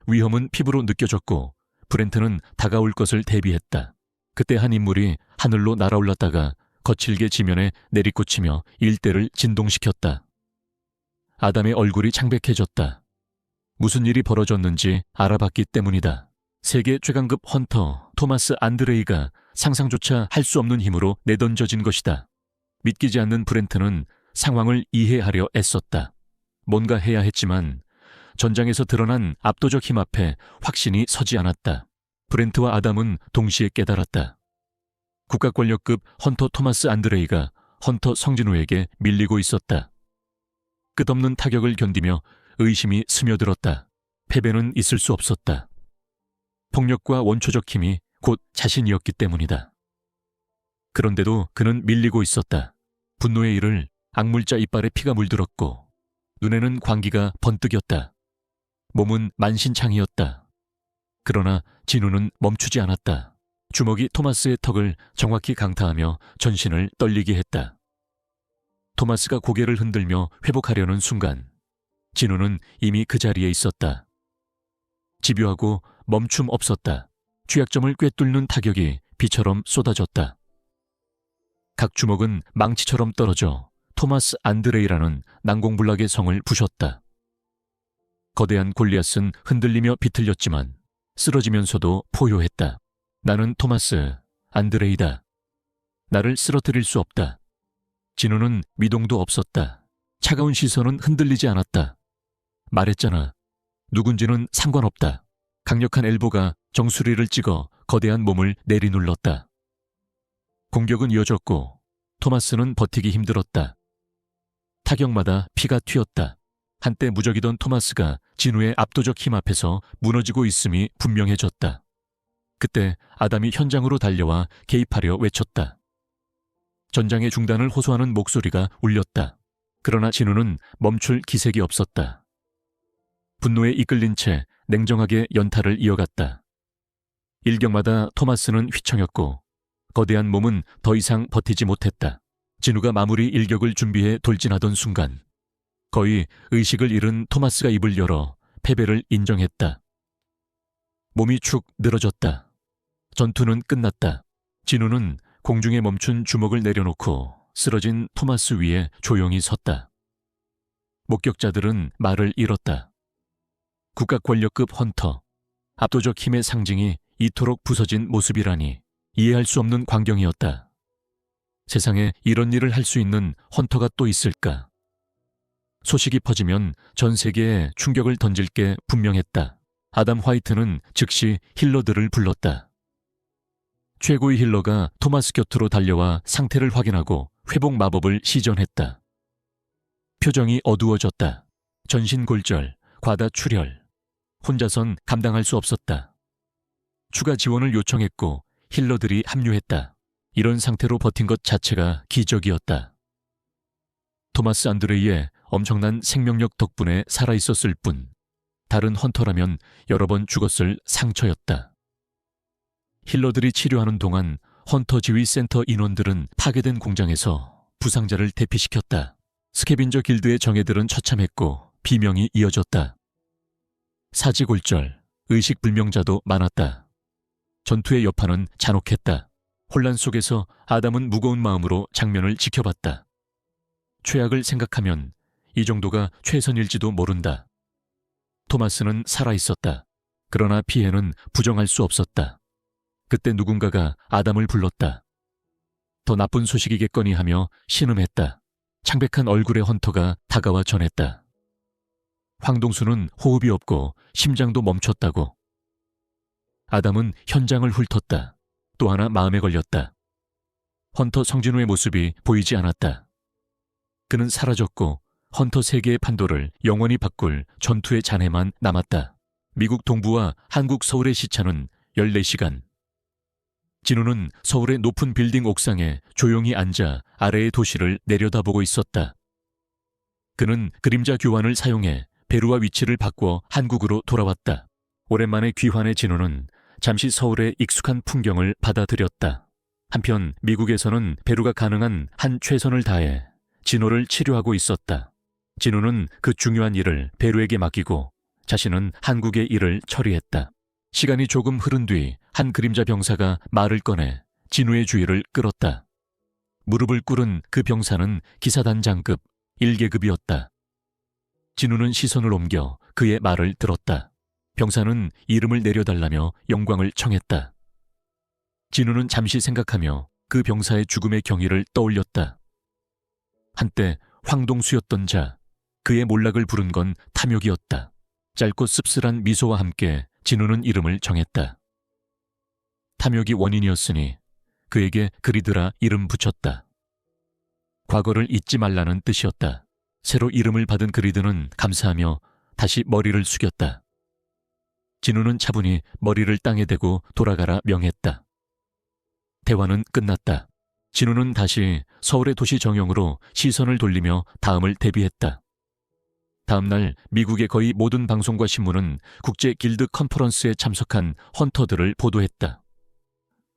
위험은 피부로 느껴졌고 브렌트는 다가올 것을 대비했다. 그때 한 인물이 하늘로 날아올랐다가 거칠게 지면에 내리꽂히며 일대를 진동시켰다. 아담의 얼굴이 창백해졌다. 무슨 일이 벌어졌는지 알아봤기 때문이다. 세계 최강급 헌터 토마스 안드레이가 상상조차 할 수 없는 힘으로 내던져진 것이다. 믿기지 않는 브렌트는 상황을 이해하려 애썼다. 뭔가 해야 했지만 전장에서 드러난 압도적 힘 앞에 확신이 서지 않았다. 브렌트와 아담은 동시에 깨달았다. 국가권력급 헌터 토마스 안드레이가 헌터 성진우에게 밀리고 있었다. 끝없는 타격을 견디며 의심이 스며들었다. 패배는 있을 수 없었다. 폭력과 원초적 힘이 곧 자신이었기 때문이다. 그런데도 그는 밀리고 있었다. 분노의 일을 악물자 이빨에 피가 물들었고 눈에는 광기가 번뜩였다. 몸은 만신창이었다. 그러나 진우는 멈추지 않았다. 주먹이 토마스의 턱을 정확히 강타하며 전신을 떨리게 했다. 토마스가 고개를 흔들며 회복하려는 순간 진우는 이미 그 자리에 있었다. 집요하고 멈춤 없었다. 취약점을 꿰뚫는 타격이 비처럼 쏟아졌다. 각 주먹은 망치처럼 떨어져 토마스 안드레이라는 난공불락의 성을 부셨다. 거대한 골리앗은 흔들리며 비틀렸지만 쓰러지면서도 포효했다. 나는 토마스 안드레이다. 나를 쓰러뜨릴 수 없다. 진우는 미동도 없었다. 차가운 시선은 흔들리지 않았다. 말했잖아. 누군지는 상관없다. 강력한 엘보가 정수리를 찍어 거대한 몸을 내리눌렀다. 공격은 이어졌고 토마스는 버티기 힘들었다. 타격마다 피가 튀었다. 한때 무적이던 토마스가 진우의 압도적 힘 앞에서 무너지고 있음이 분명해졌다. 그때 아담이 현장으로 달려와 개입하려 외쳤다. 전장의 중단을 호소하는 목소리가 울렸다. 그러나 진우는 멈출 기색이 없었다. 분노에 이끌린 채 냉정하게 연타를 이어갔다. 일격마다 토마스는 휘청였고 거대한 몸은 더 이상 버티지 못했다. 진우가 마무리 일격을 준비해 돌진하던 순간 거의 의식을 잃은 토마스가 입을 열어 패배를 인정했다. 몸이 축 늘어졌다. 전투는 끝났다. 진우는 공중에 멈춘 주먹을 내려놓고 쓰러진 토마스 위에 조용히 섰다. 목격자들은 말을 잃었다. 국가 권력급 헌터, 압도적 힘의 상징이 이토록 부서진 모습이라니 이해할 수 없는 광경이었다. 세상에 이런 일을 할 수 있는 헌터가 또 있을까? 소식이 퍼지면 전 세계에 충격을 던질 게 분명했다. 아담 화이트는 즉시 힐러들을 불렀다. 최고의 힐러가 토마스 곁으로 달려와 상태를 확인하고 회복 마법을 시전했다. 표정이 어두워졌다. 전신골절, 과다출혈. 혼자선 감당할 수 없었다. 추가 지원을 요청했고 힐러들이 합류했다. 이런 상태로 버틴 것 자체가 기적이었다. 토마스 안드레이의 엄청난 생명력 덕분에 살아있었을 뿐 다른 헌터라면 여러 번 죽었을 상처였다. 힐러들이 치료하는 동안 헌터 지휘 센터 인원들은 파괴된 공장에서 부상자를 대피시켰다. 스캐빈저 길드의 정예들은 처참했고 비명이 이어졌다. 사지골절, 의식불명자도 많았다. 전투의 여파는 잔혹했다. 혼란 속에서 아담은 무거운 마음으로 장면을 지켜봤다. 최악을 생각하면 이 정도가 최선일지도 모른다. 토마스는 살아있었다. 그러나 피해는 부정할 수 없었다. 그때 누군가가 아담을 불렀다. 더 나쁜 소식이겠거니 하며 신음했다. 창백한 얼굴의 헌터가 다가와 전했다. 황동수는 호흡이 없고 심장도 멈췄다고. 아담은 현장을 훑었다. 또 하나 마음에 걸렸다. 헌터 성진우의 모습이 보이지 않았다. 그는 사라졌고 헌터 세계의 판도를 영원히 바꿀 전투의 잔해만 남았다. 미국 동부와 한국 서울의 시차는 14시간. 진우는 서울의 높은 빌딩 옥상에 조용히 앉아 아래의 도시를 내려다보고 있었다. 그는 그림자 교환을 사용해 베루와 위치를 바꿔 한국으로 돌아왔다. 오랜만에 귀환의 진우는 잠시 서울의 익숙한 풍경을 받아들였다. 한편 미국에서는 배루가 가능한 한 최선을 다해 진호를 치료하고 있었다. 진우는 그 중요한 일을 배루에게 맡기고 자신은 한국의 일을 처리했다. 시간이 조금 흐른 뒤 한 그림자 병사가 말을 꺼내 진우의 주의를 끌었다. 무릎을 꿇은 그 병사는 기사단장급 1계급이었다. 진우는 시선을 옮겨 그의 말을 들었다. 병사는 이름을 내려달라며 영광을 청했다. 진우는 잠시 생각하며 그 병사의 죽음의 경위를 떠올렸다. 한때 황동수였던 자, 그의 몰락을 부른 건 탐욕이었다. 짧고 씁쓸한 미소와 함께 진우는 이름을 정했다. 탐욕이 원인이었으니 그에게 그리드라 이름 붙였다. 과거를 잊지 말라는 뜻이었다. 새로 이름을 받은 그리드는 감사하며 다시 머리를 숙였다. 진우는 차분히 머리를 땅에 대고 돌아가라 명했다. 대화는 끝났다. 진우는 다시 서울의 도시 정형으로 시선을 돌리며 다음을 대비했다. 다음 날 미국의 거의 모든 방송과 신문은 국제 길드 컨퍼런스에 참석한 헌터들을 보도했다.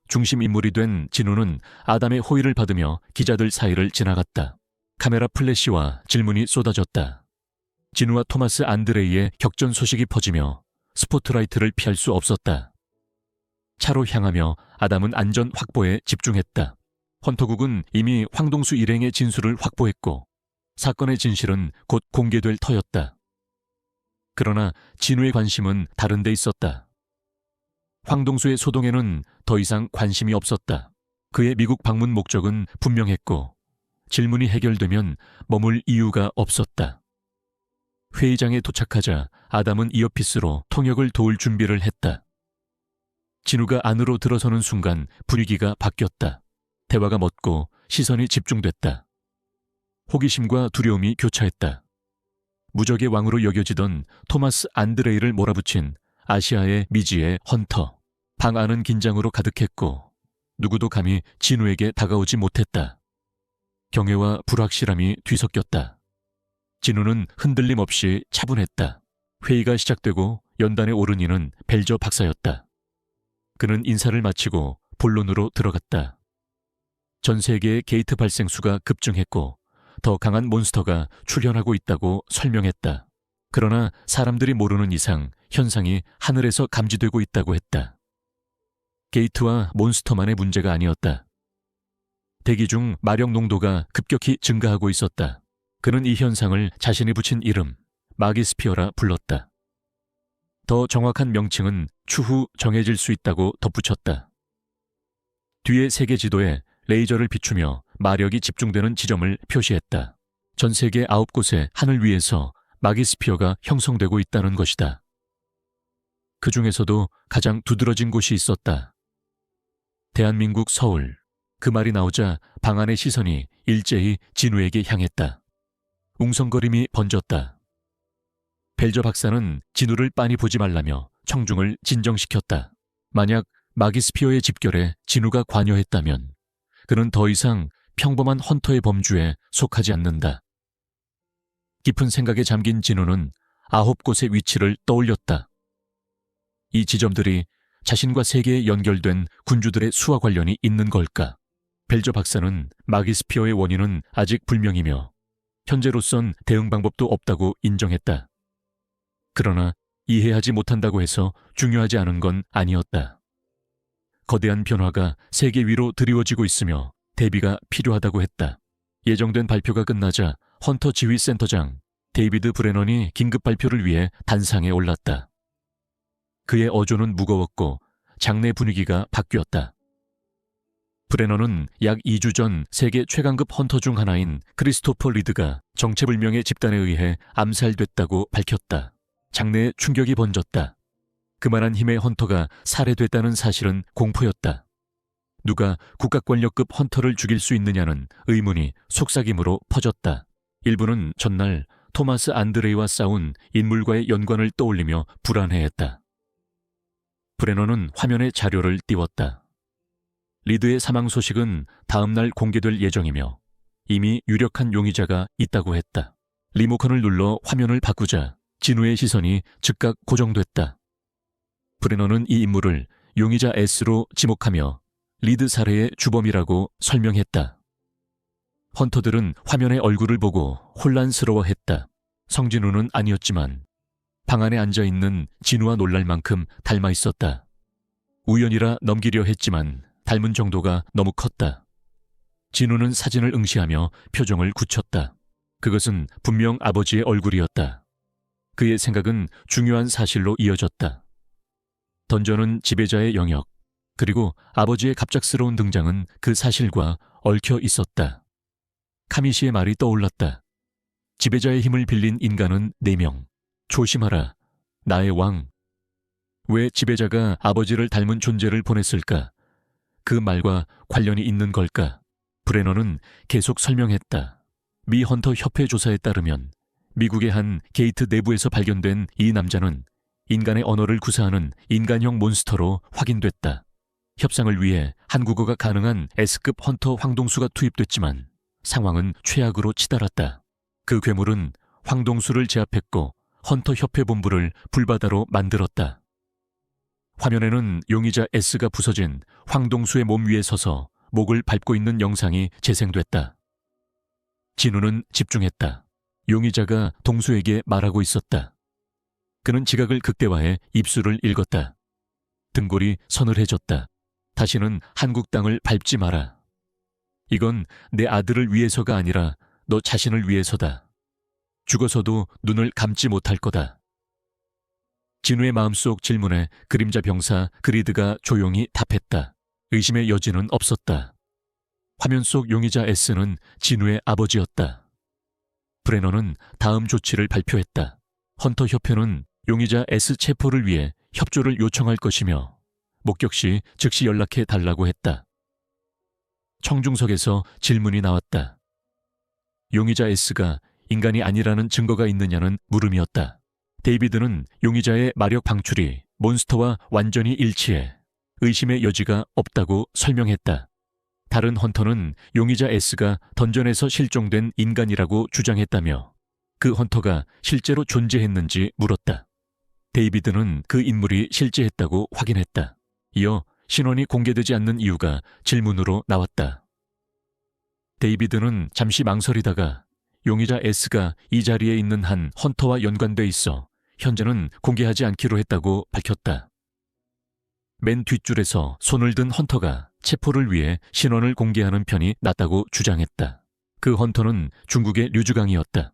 중심 인물이 된 진우는 아담의 호의를 받으며 기자들 사이를 지나갔다. 카메라 플래시와 질문이 쏟아졌다. 진우와 토마스 안드레이의 격전 소식이 퍼지며 스포트라이트를 피할 수 없었다. 차로 향하며 아담은 안전 확보에 집중했다. 헌터국은 이미 황동수 일행의 진술을 확보했고 사건의 진실은 곧 공개될 터였다. 그러나 진우의 관심은 다른 데 있었다. 황동수의 소동에는 더 이상 관심이 없었다. 그의 미국 방문 목적은 분명했고 질문이 해결되면 머물 이유가 없었다. 회의장에 도착하자 아담은 이어피스로 통역을 도울 준비를 했다. 진우가 안으로 들어서는 순간 분위기가 바뀌었다. 대화가 멎고 시선이 집중됐다. 호기심과 두려움이 교차했다. 무적의 왕으로 여겨지던 토마스 안드레이를 몰아붙인 아시아의 미지의 헌터. 방 안은 긴장으로 가득했고 누구도 감히 진우에게 다가오지 못했다. 경외와 불확실함이 뒤섞였다. 진우는 흔들림 없이 차분했다. 회의가 시작되고 연단에 오른 이는 벨저 박사였다. 그는 인사를 마치고 본론으로 들어갔다. 전 세계의 게이트 발생수가 급증했고 더 강한 몬스터가 출현하고 있다고 설명했다. 그러나 사람들이 모르는 이상 현상이 하늘에서 감지되고 있다고 했다. 게이트와 몬스터만의 문제가 아니었다. 대기 중 마력 농도가 급격히 증가하고 있었다. 그는 이 현상을 자신이 붙인 이름, 마기스피어라 불렀다. 더 정확한 명칭은 추후 정해질 수 있다고 덧붙였다. 뒤에 세계 지도에 레이저를 비추며 마력이 집중되는 지점을 표시했다. 전 세계 9곳의 하늘 위에서 마기스피어가 형성되고 있다는 것이다. 그 중에서도 가장 두드러진 곳이 있었다. 대한민국 서울. 그 말이 나오자 방 안의 시선이 일제히 진우에게 향했다. 웅성거림이 번졌다. 벨저 박사는 진우를 빤히 보지 말라며 청중을 진정시켰다. 만약 마기스피어의 집결에 진우가 관여했다면 그는 더 이상 평범한 헌터의 범주에 속하지 않는다. 깊은 생각에 잠긴 진우는 9곳의 위치를 떠올렸다. 이 지점들이 자신과 세계에 연결된 군주들의 수와 관련이 있는 걸까? 벨저 박사는 마기스피어의 원인은 아직 불명이며 현재로선 대응 방법도 없다고 인정했다. 그러나 이해하지 못한다고 해서 중요하지 않은 건 아니었다. 거대한 변화가 세계 위로 드리워지고 있으며 대비가 필요하다고 했다. 예정된 발표가 끝나자 헌터 지휘센터장 데이비드 브레넌이 긴급 발표를 위해 단상에 올랐다. 그의 어조는 무거웠고 장내 분위기가 바뀌었다. 브레넌은 약 2주 전 세계 최강급 헌터 중 하나인 크리스토퍼 리드가 정체불명의 집단에 의해 암살됐다고 밝혔다. 장내에 충격이 번졌다. 그만한 힘의 헌터가 살해됐다는 사실은 공포였다. 누가 국가권력급 헌터를 죽일 수 있느냐는 의문이 속삭임으로 퍼졌다. 일부는 전날 토마스 안드레이와 싸운 인물과의 연관을 떠올리며 불안해했다. 브레너는 화면에 자료를 띄웠다. 리드의 사망 소식은 다음 날 공개될 예정이며 이미 유력한 용의자가 있다고 했다. 리모컨을 눌러 화면을 바꾸자 진우의 시선이 즉각 고정됐다. 브레너는 이 인물을 용의자 S로 지목하며 리드 살해의 주범이라고 설명했다. 헌터들은 화면의 얼굴을 보고 혼란스러워했다. 성진우는 아니었지만 방 안에 앉아있는 진우와 놀랄 만큼 닮아 있었다. 우연이라 넘기려 했지만 닮은 정도가 너무 컸다. 진우는 사진을 응시하며 표정을 굳혔다. 그것은 분명 아버지의 얼굴이었다. 그의 생각은 중요한 사실로 이어졌다. 던전은 지배자의 영역, 그리고 아버지의 갑작스러운 등장은 그 사실과 얽혀 있었다. 카미시의 말이 떠올랐다. 지배자의 힘을 빌린 인간은 4명. 조심하라, 나의 왕. 왜 지배자가 아버지를 닮은 존재를 보냈을까? 그 말과 관련이 있는 걸까? 브레너는 계속 설명했다. 미 헌터 협회 조사에 따르면 미국의 한 게이트 내부에서 발견된 이 남자는 인간의 언어를 구사하는 인간형 몬스터로 확인됐다. 협상을 위해 한국어가 가능한 S급 헌터 황동수가 투입됐지만 상황은 최악으로 치달았다. 그 괴물은 황동수를 제압했고 헌터 협회 본부를 불바다로 만들었다. 화면에는 용의자 S가 부서진 황동수의 몸 위에 서서 목을 밟고 있는 영상이 재생됐다. 진우는 집중했다. 용의자가 동수에게 말하고 있었다. 그는 지각을 극대화해 입술을 읽었다. 등골이 서늘해졌다. 다시는 한국 땅을 밟지 마라. 이건 내 아들을 위해서가 아니라 너 자신을 위해서다. 죽어서도 눈을 감지 못할 거다. 진우의 마음속 질문에 그림자 병사 그리드가 조용히 답했다. 의심의 여지는 없었다. 화면 속 용의자 S는 진우의 아버지였다. 브레너는 다음 조치를 발표했다. 헌터 협회는 용의자 S 체포를 위해 협조를 요청할 것이며 목격 시 즉시 연락해 달라고 했다. 청중석에서 질문이 나왔다. 용의자 S가 인간이 아니라는 증거가 있느냐는 물음이었다. 데이비드는 용의자의 마력 방출이 몬스터와 완전히 일치해 의심의 여지가 없다고 설명했다. 다른 헌터는 용의자 S가 던전에서 실종된 인간이라고 주장했다며 그 헌터가 실제로 존재했는지 물었다. 데이비드는 그 인물이 실제했다고 확인했다. 이어 신원이 공개되지 않는 이유가 질문으로 나왔다. 데이비드는 잠시 망설이다가 용의자 S가 이 자리에 있는 한 헌터와 연관돼 있어 현재는 공개하지 않기로 했다고 밝혔다. 맨 뒷줄에서 손을 든 헌터가 체포를 위해 신원을 공개하는 편이 낫다고 주장했다. 그 헌터는 중국의 류주강이었다.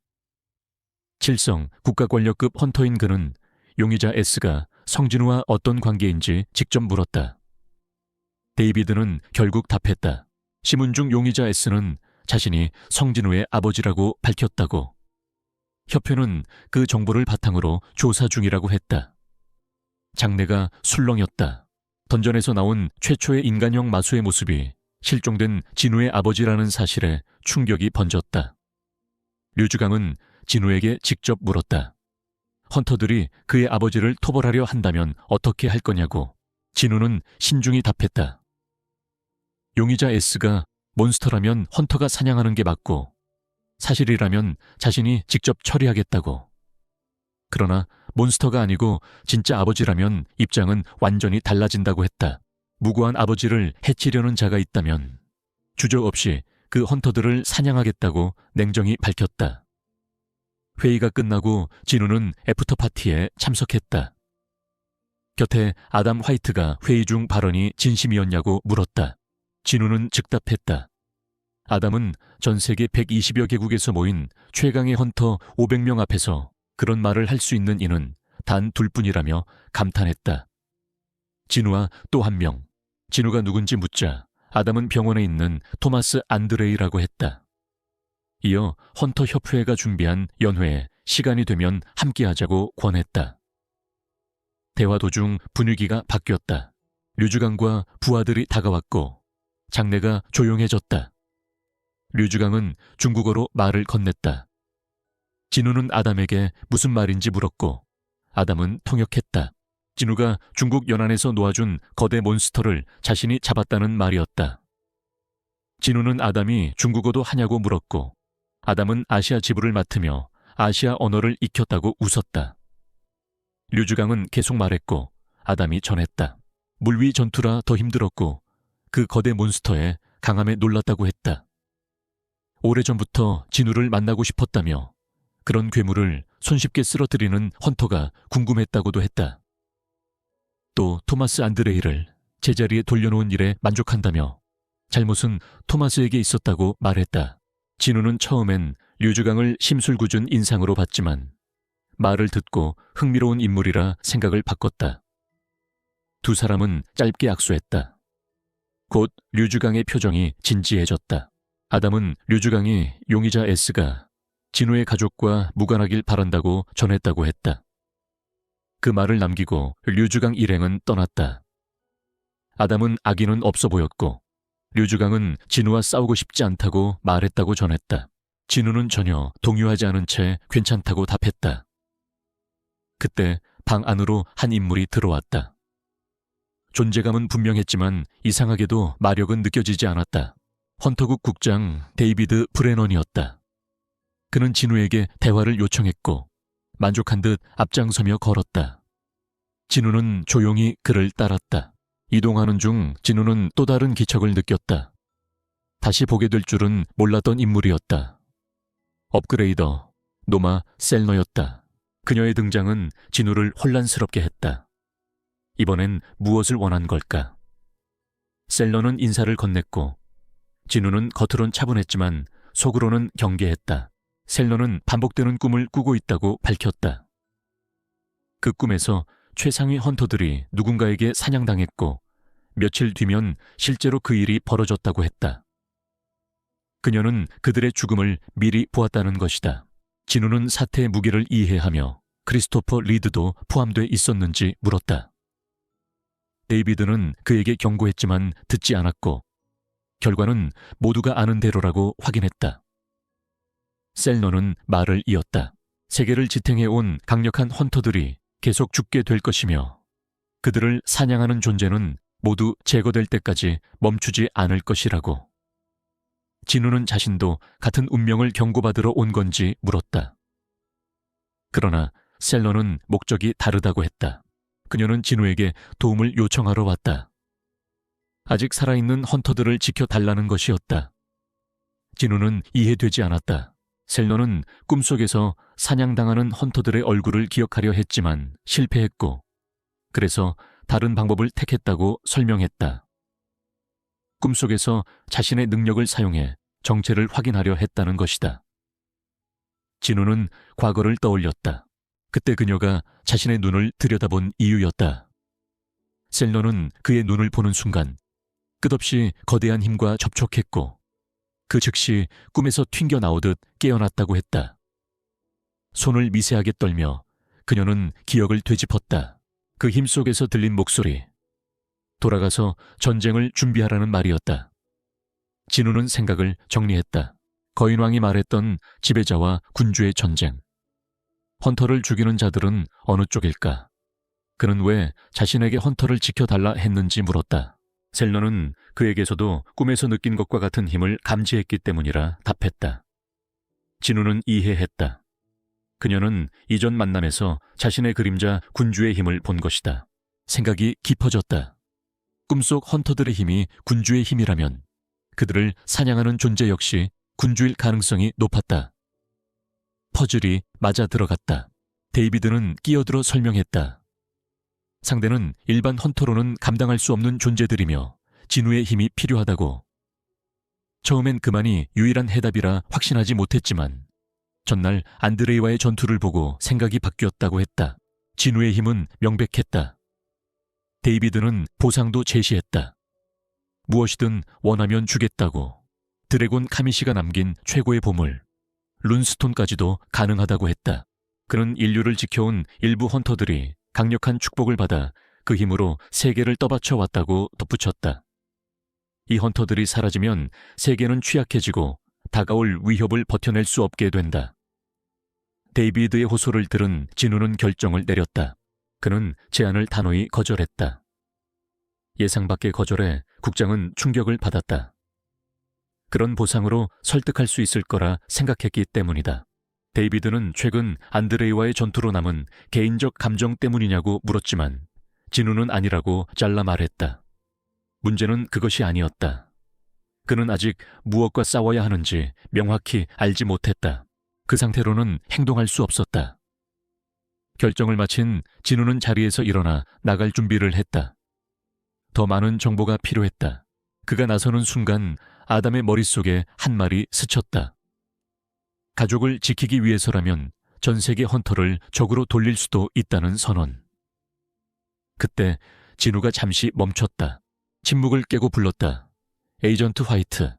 칠성 국가권력급 헌터인 그는 용의자 S가 성진우와 어떤 관계인지 직접 물었다. 데이비드는 결국 답했다. 심은중 용의자 S는 자신이 성진우의 아버지라고 밝혔다고. 협회는 그 정보를 바탕으로 조사 중이라고 했다. 장내가 술렁였다. 던전에서 나온 최초의 인간형 마수의 모습이 실종된 진우의 아버지라는 사실에 충격이 번졌다. 류주강은 진우에게 직접 물었다. 헌터들이 그의 아버지를 토벌하려 한다면 어떻게 할 거냐고. 진우는 신중히 답했다. 용의자 S가 몬스터라면 헌터가 사냥하는 게 맞고 사실이라면 자신이 직접 처리하겠다고. 그러나 몬스터가 아니고 진짜 아버지라면 입장은 완전히 달라진다고 했다. 무고한 아버지를 해치려는 자가 있다면 주저없이 그 헌터들을 사냥하겠다고 냉정히 밝혔다. 회의가 끝나고 진우는 애프터 파티에 참석했다. 곁에 아담 화이트가 회의 중 발언이 진심이었냐고 물었다. 진우는 즉답했다. 아담은 전 세계 120여 개국에서 모인 최강의 헌터 500명 앞에서 그런 말을 할 수 있는 이는 단 둘뿐이라며 감탄했다. 진우와 또 한 명. 진우가 누군지 묻자 아담은 병원에 있는 토마스 안드레이라고 했다. 이어 헌터 협회가 준비한 연회에 시간이 되면 함께하자고 권했다. 대화 도중 분위기가 바뀌었다. 류주강과 부하들이 다가왔고 장내가 조용해졌다. 류주강은 중국어로 말을 건넸다. 진우는 아담에게 무슨 말인지 물었고 아담은 통역했다. 진우가 중국 연안에서 놓아준 거대 몬스터를 자신이 잡았다는 말이었다. 진우는 아담이 중국어도 하냐고 물었고 아담은 아시아 지부를 맡으며 아시아 언어를 익혔다고 웃었다. 류주강은 계속 말했고 아담이 전했다. 물위 전투라 더 힘들었고 그 거대 몬스터의 강함에 놀랐다고 했다. 오래전부터 진우를 만나고 싶었다며 그런 괴물을 손쉽게 쓰러뜨리는 헌터가 궁금했다고도 했다. 또 토마스 안드레이를 제자리에 돌려놓은 일에 만족한다며 잘못은 토마스에게 있었다고 말했다. 진우는 처음엔 류주강을 심술궂은 인상으로 봤지만 말을 듣고 흥미로운 인물이라 생각을 바꿨다. 두 사람은 짧게 악수했다. 곧 류주강의 표정이 진지해졌다. 아담은 류주강이 용의자 S가 진우의 가족과 무관하길 바란다고 전했다고 했다. 그 말을 남기고 류주강 일행은 떠났다. 아담은 악의는 없어 보였고 류주강은 진우와 싸우고 싶지 않다고 말했다고 전했다. 진우는 전혀 동요하지 않은 채 괜찮다고 답했다. 그때 방 안으로 한 인물이 들어왔다. 존재감은 분명했지만 이상하게도 마력은 느껴지지 않았다. 헌터국 국장 데이비드 브레넌이었다. 그는 진우에게 대화를 요청했고 만족한 듯 앞장서며 걸었다. 진우는 조용히 그를 따랐다. 이동하는 중 진우는 또 다른 기척을 느꼈다. 다시 보게 될 줄은 몰랐던 인물이었다. 업그레이더 노마 셀너였다. 그녀의 등장은 진우를 혼란스럽게 했다. 이번엔 무엇을 원한 걸까? 셀너는 인사를 건넸고 진우는 겉으론 차분했지만 속으로는 경계했다. 셀너는 반복되는 꿈을 꾸고 있다고 밝혔다. 그 꿈에서 최상위 헌터들이 누군가에게 사냥당했고 며칠 뒤면 실제로 그 일이 벌어졌다고 했다. 그녀는 그들의 죽음을 미리 보았다는 것이다. 진우는 사태의 무게를 이해하며 크리스토퍼 리드도 포함돼 있었는지 물었다. 데이비드는 그에게 경고했지만 듣지 않았고 결과는 모두가 아는 대로라고 확인했다. 셀너는 말을 이었다. 세계를 지탱해온 강력한 헌터들이 계속 죽게 될 것이며 그들을 사냥하는 존재는 모두 제거될 때까지 멈추지 않을 것이라고. 진우는 자신도 같은 운명을 경고받으러 온 건지 물었다. 그러나 셀너는 목적이 다르다고 했다. 그녀는 진우에게 도움을 요청하러 왔다. 아직 살아있는 헌터들을 지켜달라는 것이었다. 진우는 이해되지 않았다. 셀너는 꿈속에서 사냥당하는 헌터들의 얼굴을 기억하려 했지만 실패했고 그래서 다른 방법을 택했다고 설명했다. 꿈속에서 자신의 능력을 사용해 정체를 확인하려 했다는 것이다. 진우는 과거를 떠올렸다. 그때 그녀가 자신의 눈을 들여다본 이유였다. 셀너는 그의 눈을 보는 순간 끝없이 거대한 힘과 접촉했고 그 즉시 꿈에서 튕겨나오듯 깨어났다고 했다. 손을 미세하게 떨며 그녀는 기억을 되짚었다. 그 힘 속에서 들린 목소리. 돌아가서 전쟁을 준비하라는 말이었다. 진우는 생각을 정리했다. 거인왕이 말했던 지배자와 군주의 전쟁. 헌터를 죽이는 자들은 어느 쪽일까? 그는 왜 자신에게 헌터를 지켜달라 했는지 물었다. 셀너는 그에게서도 꿈에서 느낀 것과 같은 힘을 감지했기 때문이라 답했다. 진우는 이해했다. 그녀는 이전 만남에서 자신의 그림자 군주의 힘을 본 것이다. 생각이 깊어졌다. 꿈속 헌터들의 힘이 군주의 힘이라면 그들을 사냥하는 존재 역시 군주일 가능성이 높았다. 퍼즐이 맞아 들어갔다. 데이비드는 끼어들어 설명했다. 상대는 일반 헌터로는 감당할 수 없는 존재들이며 진우의 힘이 필요하다고. 처음엔 그만이 유일한 해답이라 확신하지 못했지만 전날 안드레이와의 전투를 보고 생각이 바뀌었다고 했다. 진우의 힘은 명백했다. 데이비드는 보상도 제시했다. 무엇이든 원하면 주겠다고. 드래곤 카미시가 남긴 최고의 보물, 룬스톤까지도 가능하다고 했다. 그는 인류를 지켜온 일부 헌터들이 강력한 축복을 받아 그 힘으로 세계를 떠받쳐 왔다고 덧붙였다. 이 헌터들이 사라지면 세계는 취약해지고 다가올 위협을 버텨낼 수 없게 된다. 데이비드의 호소를 들은 진우는 결정을 내렸다. 그는 제안을 단호히 거절했다. 예상 밖의 거절에 국장은 충격을 받았다. 그런 보상으로 설득할 수 있을 거라 생각했기 때문이다. 데이비드는 최근 안드레이와의 전투로 남은 개인적 감정 때문이냐고 물었지만 진우는 아니라고 잘라 말했다. 문제는 그것이 아니었다. 그는 아직 무엇과 싸워야 하는지 명확히 알지 못했다. 그 상태로는 행동할 수 없었다. 결정을 마친 진우는 자리에서 일어나 나갈 준비를 했다. 더 많은 정보가 필요했다. 그가 나서는 순간 아담의 머릿속에 한 말이 스쳤다. 가족을 지키기 위해서라면 전 세계 헌터를 적으로 돌릴 수도 있다는 선언. 그때 진우가 잠시 멈췄다. 침묵을 깨고 불렀다. 에이전트 화이트.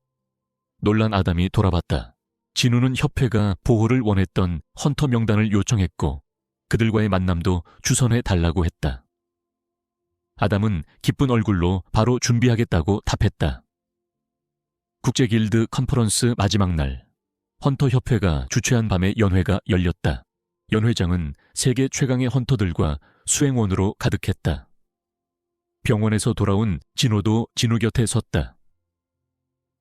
놀란 아담이 돌아봤다. 진우는 협회가 보호를 원했던 헌터 명단을 요청했고 그들과의 만남도 주선해 달라고 했다. 아담은 기쁜 얼굴로 바로 준비하겠다고 답했다. 국제길드 컨퍼런스 마지막 날, 헌터협회가 주최한 밤에 연회가 열렸다. 연회장은 세계 최강의 헌터들과 수행원으로 가득했다. 병원에서 돌아온 진호도 진우 곁에 섰다.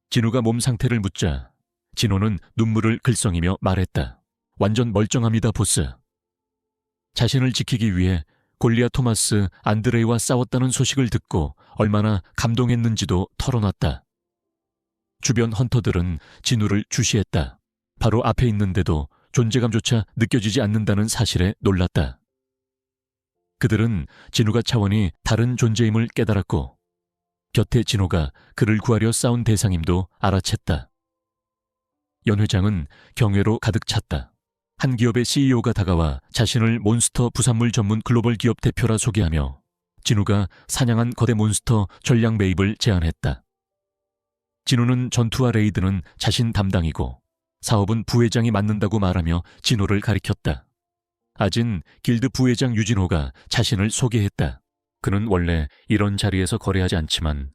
진우가 몸 상태를 묻자 진호는 눈물을 글썽이며 말했다. 완전 멀쩡합니다, 보스. 자신을 지키기 위해 골리앗 토마스 안드레이와 싸웠다는 소식을 듣고 얼마나 감동했는지도 털어놨다. 주변 헌터들은 진우를 주시했다. 바로 앞에 있는데도 존재감조차 느껴지지 않는다는 사실에 놀랐다. 그들은 진우가 차원이 다른 존재임을 깨달았고 곁에 진우가 그를 구하려 싸운 대상임도 알아챘다. 연회장은 경외로 가득 찼다. 한 기업의 CEO가 다가와 자신을 몬스터 부산물 전문 글로벌 기업 대표라 소개하며 진우가 사냥한 거대 몬스터 전략 매입을 제안했다. 진우는 전투와 레이드는 자신 담당이고 사업은 부회장이 맡는다고 말하며 진우를 가리켰다. 아진 길드 부회장 유진호가 자신을 소개했다. 그는 원래 이런 자리에서 거래하지 않지만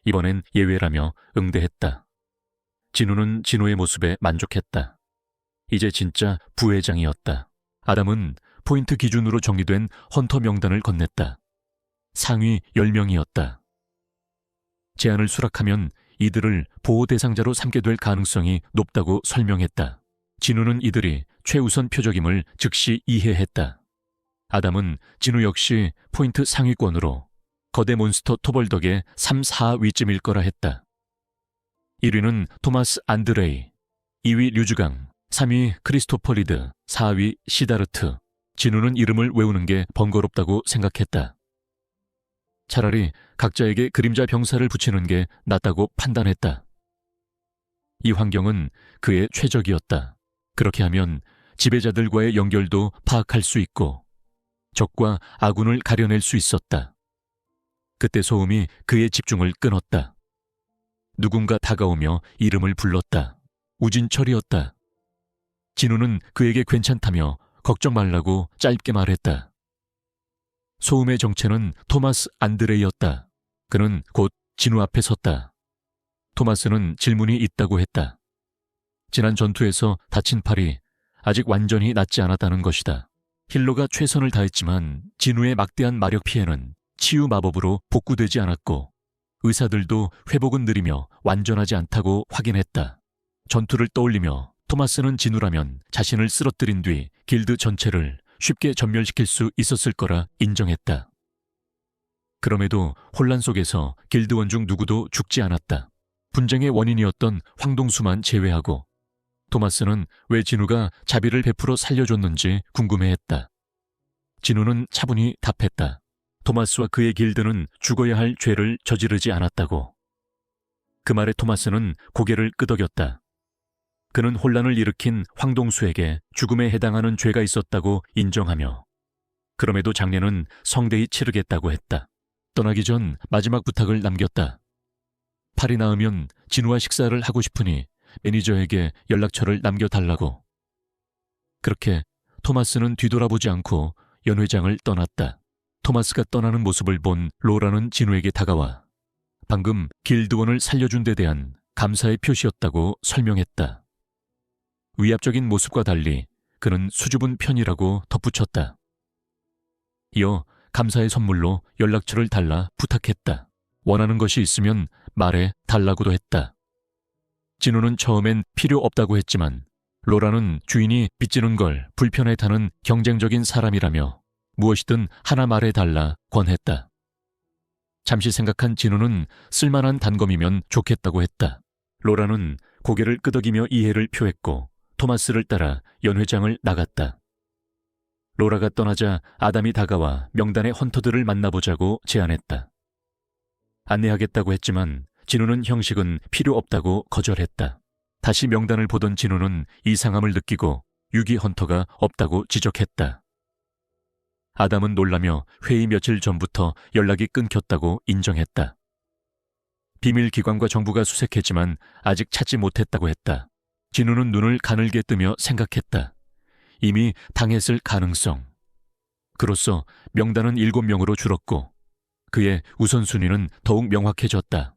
이번엔 예외라며 응대했다. 진우는 진우의 모습에 만족했다. 이제 진짜 부회장이었다. 아담은 포인트 기준으로 정리된 헌터 명단을 건넸다. 상위 10명이었다. 제안을 수락하면 이들을 보호 대상자로 삼게 될 가능성이 높다고 설명했다. 진우는 이들이 최우선 표적임을 즉시 이해했다. 아담은 진우 역시 포인트 상위권으로 거대 몬스터 토벌덕의 3, 4위쯤일 거라 했다. 1위는 토마스 안드레이, 2위 류주강, 3위 크리스토퍼 리드, 4위 시다르트. 진우는 이름을 외우는 게 번거롭다고 생각했다. 차라리 각자에게 그림자 병사를 붙이는 게 낫다고 판단했다. 이 환경은 그의 최적이었다. 그렇게 하면 지배자들과의 연결도 파악할 수 있고 적과 아군을 가려낼 수 있었다. 그때 소음이 그의 집중을 끊었다. 누군가 다가오며 이름을 불렀다. 우진철이었다. 진우는 그에게 괜찮다며 걱정 말라고 짧게 말했다. 소음의 정체는 토마스 안드레이였다. 그는 곧 진우 앞에 섰다. 토마스는 질문이 있다고 했다. 지난 전투에서 다친 팔이 아직 완전히 낫지 않았다는 것이다. 힐러가 최선을 다했지만 진우의 막대한 마력 피해는 치유 마법으로 복구되지 않았고 의사들도 회복은 느리며 완전하지 않다고 확인했다. 전투를 떠올리며 토마스는 진우라면 자신을 쓰러뜨린 뒤 길드 전체를 쉽게 전멸시킬 수 있었을 거라 인정했다. 그럼에도 혼란 속에서 길드원 중 누구도 죽지 않았다. 분쟁의 원인이었던 황동수만 제외하고 토마스는 왜 진우가 자비를 베풀어 살려줬는지 궁금해했다. 진우는 차분히 답했다. 토마스와 그의 길드는 죽어야 할 죄를 저지르지 않았다고. 그 말에 토마스는 고개를 끄덕였다. 그는 혼란을 일으킨 황동수에게 죽음에 해당하는 죄가 있었다고 인정하며 그럼에도 장례는 성대히 치르겠다고 했다. 떠나기 전 마지막 부탁을 남겼다. 팔이 나으면 진우와 식사를 하고 싶으니 매니저에게 연락처를 남겨달라고. 그렇게 토마스는 뒤돌아보지 않고 연회장을 떠났다. 토마스가 떠나는 모습을 본 로라는 진우에게 다가와 방금 길드원을 살려준 데 대한 감사의 표시였다고 설명했다. 위압적인 모습과 달리 그는 수줍은 편이라고 덧붙였다. 이어 감사의 선물로 연락처를 달라 부탁했다. 원하는 것이 있으면 말해 달라고도 했다. 진우는 처음엔 필요 없다고 했지만 로라는 주인이 빚지는 걸 불편해하는 경쟁적인 사람이라며 무엇이든 하나 말해달라 권했다. 잠시 생각한 진우는 쓸만한 단검이면 좋겠다고 했다. 로라는 고개를 끄덕이며 이해를 표했고 토마스를 따라 연회장을 나갔다. 로라가 떠나자 아담이 다가와 명단의 헌터들을 만나보자고 제안했다. 안내하겠다고 했지만 진우는 형식은 필요 없다고 거절했다. 다시 명단을 보던 진우는 이상함을 느끼고 유기 헌터가 없다고 지적했다. 아담은 놀라며 회의 며칠 전부터 연락이 끊겼다고 인정했다. 비밀기관과 정부가 수색했지만 아직 찾지 못했다고 했다. 진우는 눈을 가늘게 뜨며 생각했다. 이미 당했을 가능성. 그로써 명단은 7명으로 줄었고 그의 우선순위는 더욱 명확해졌다.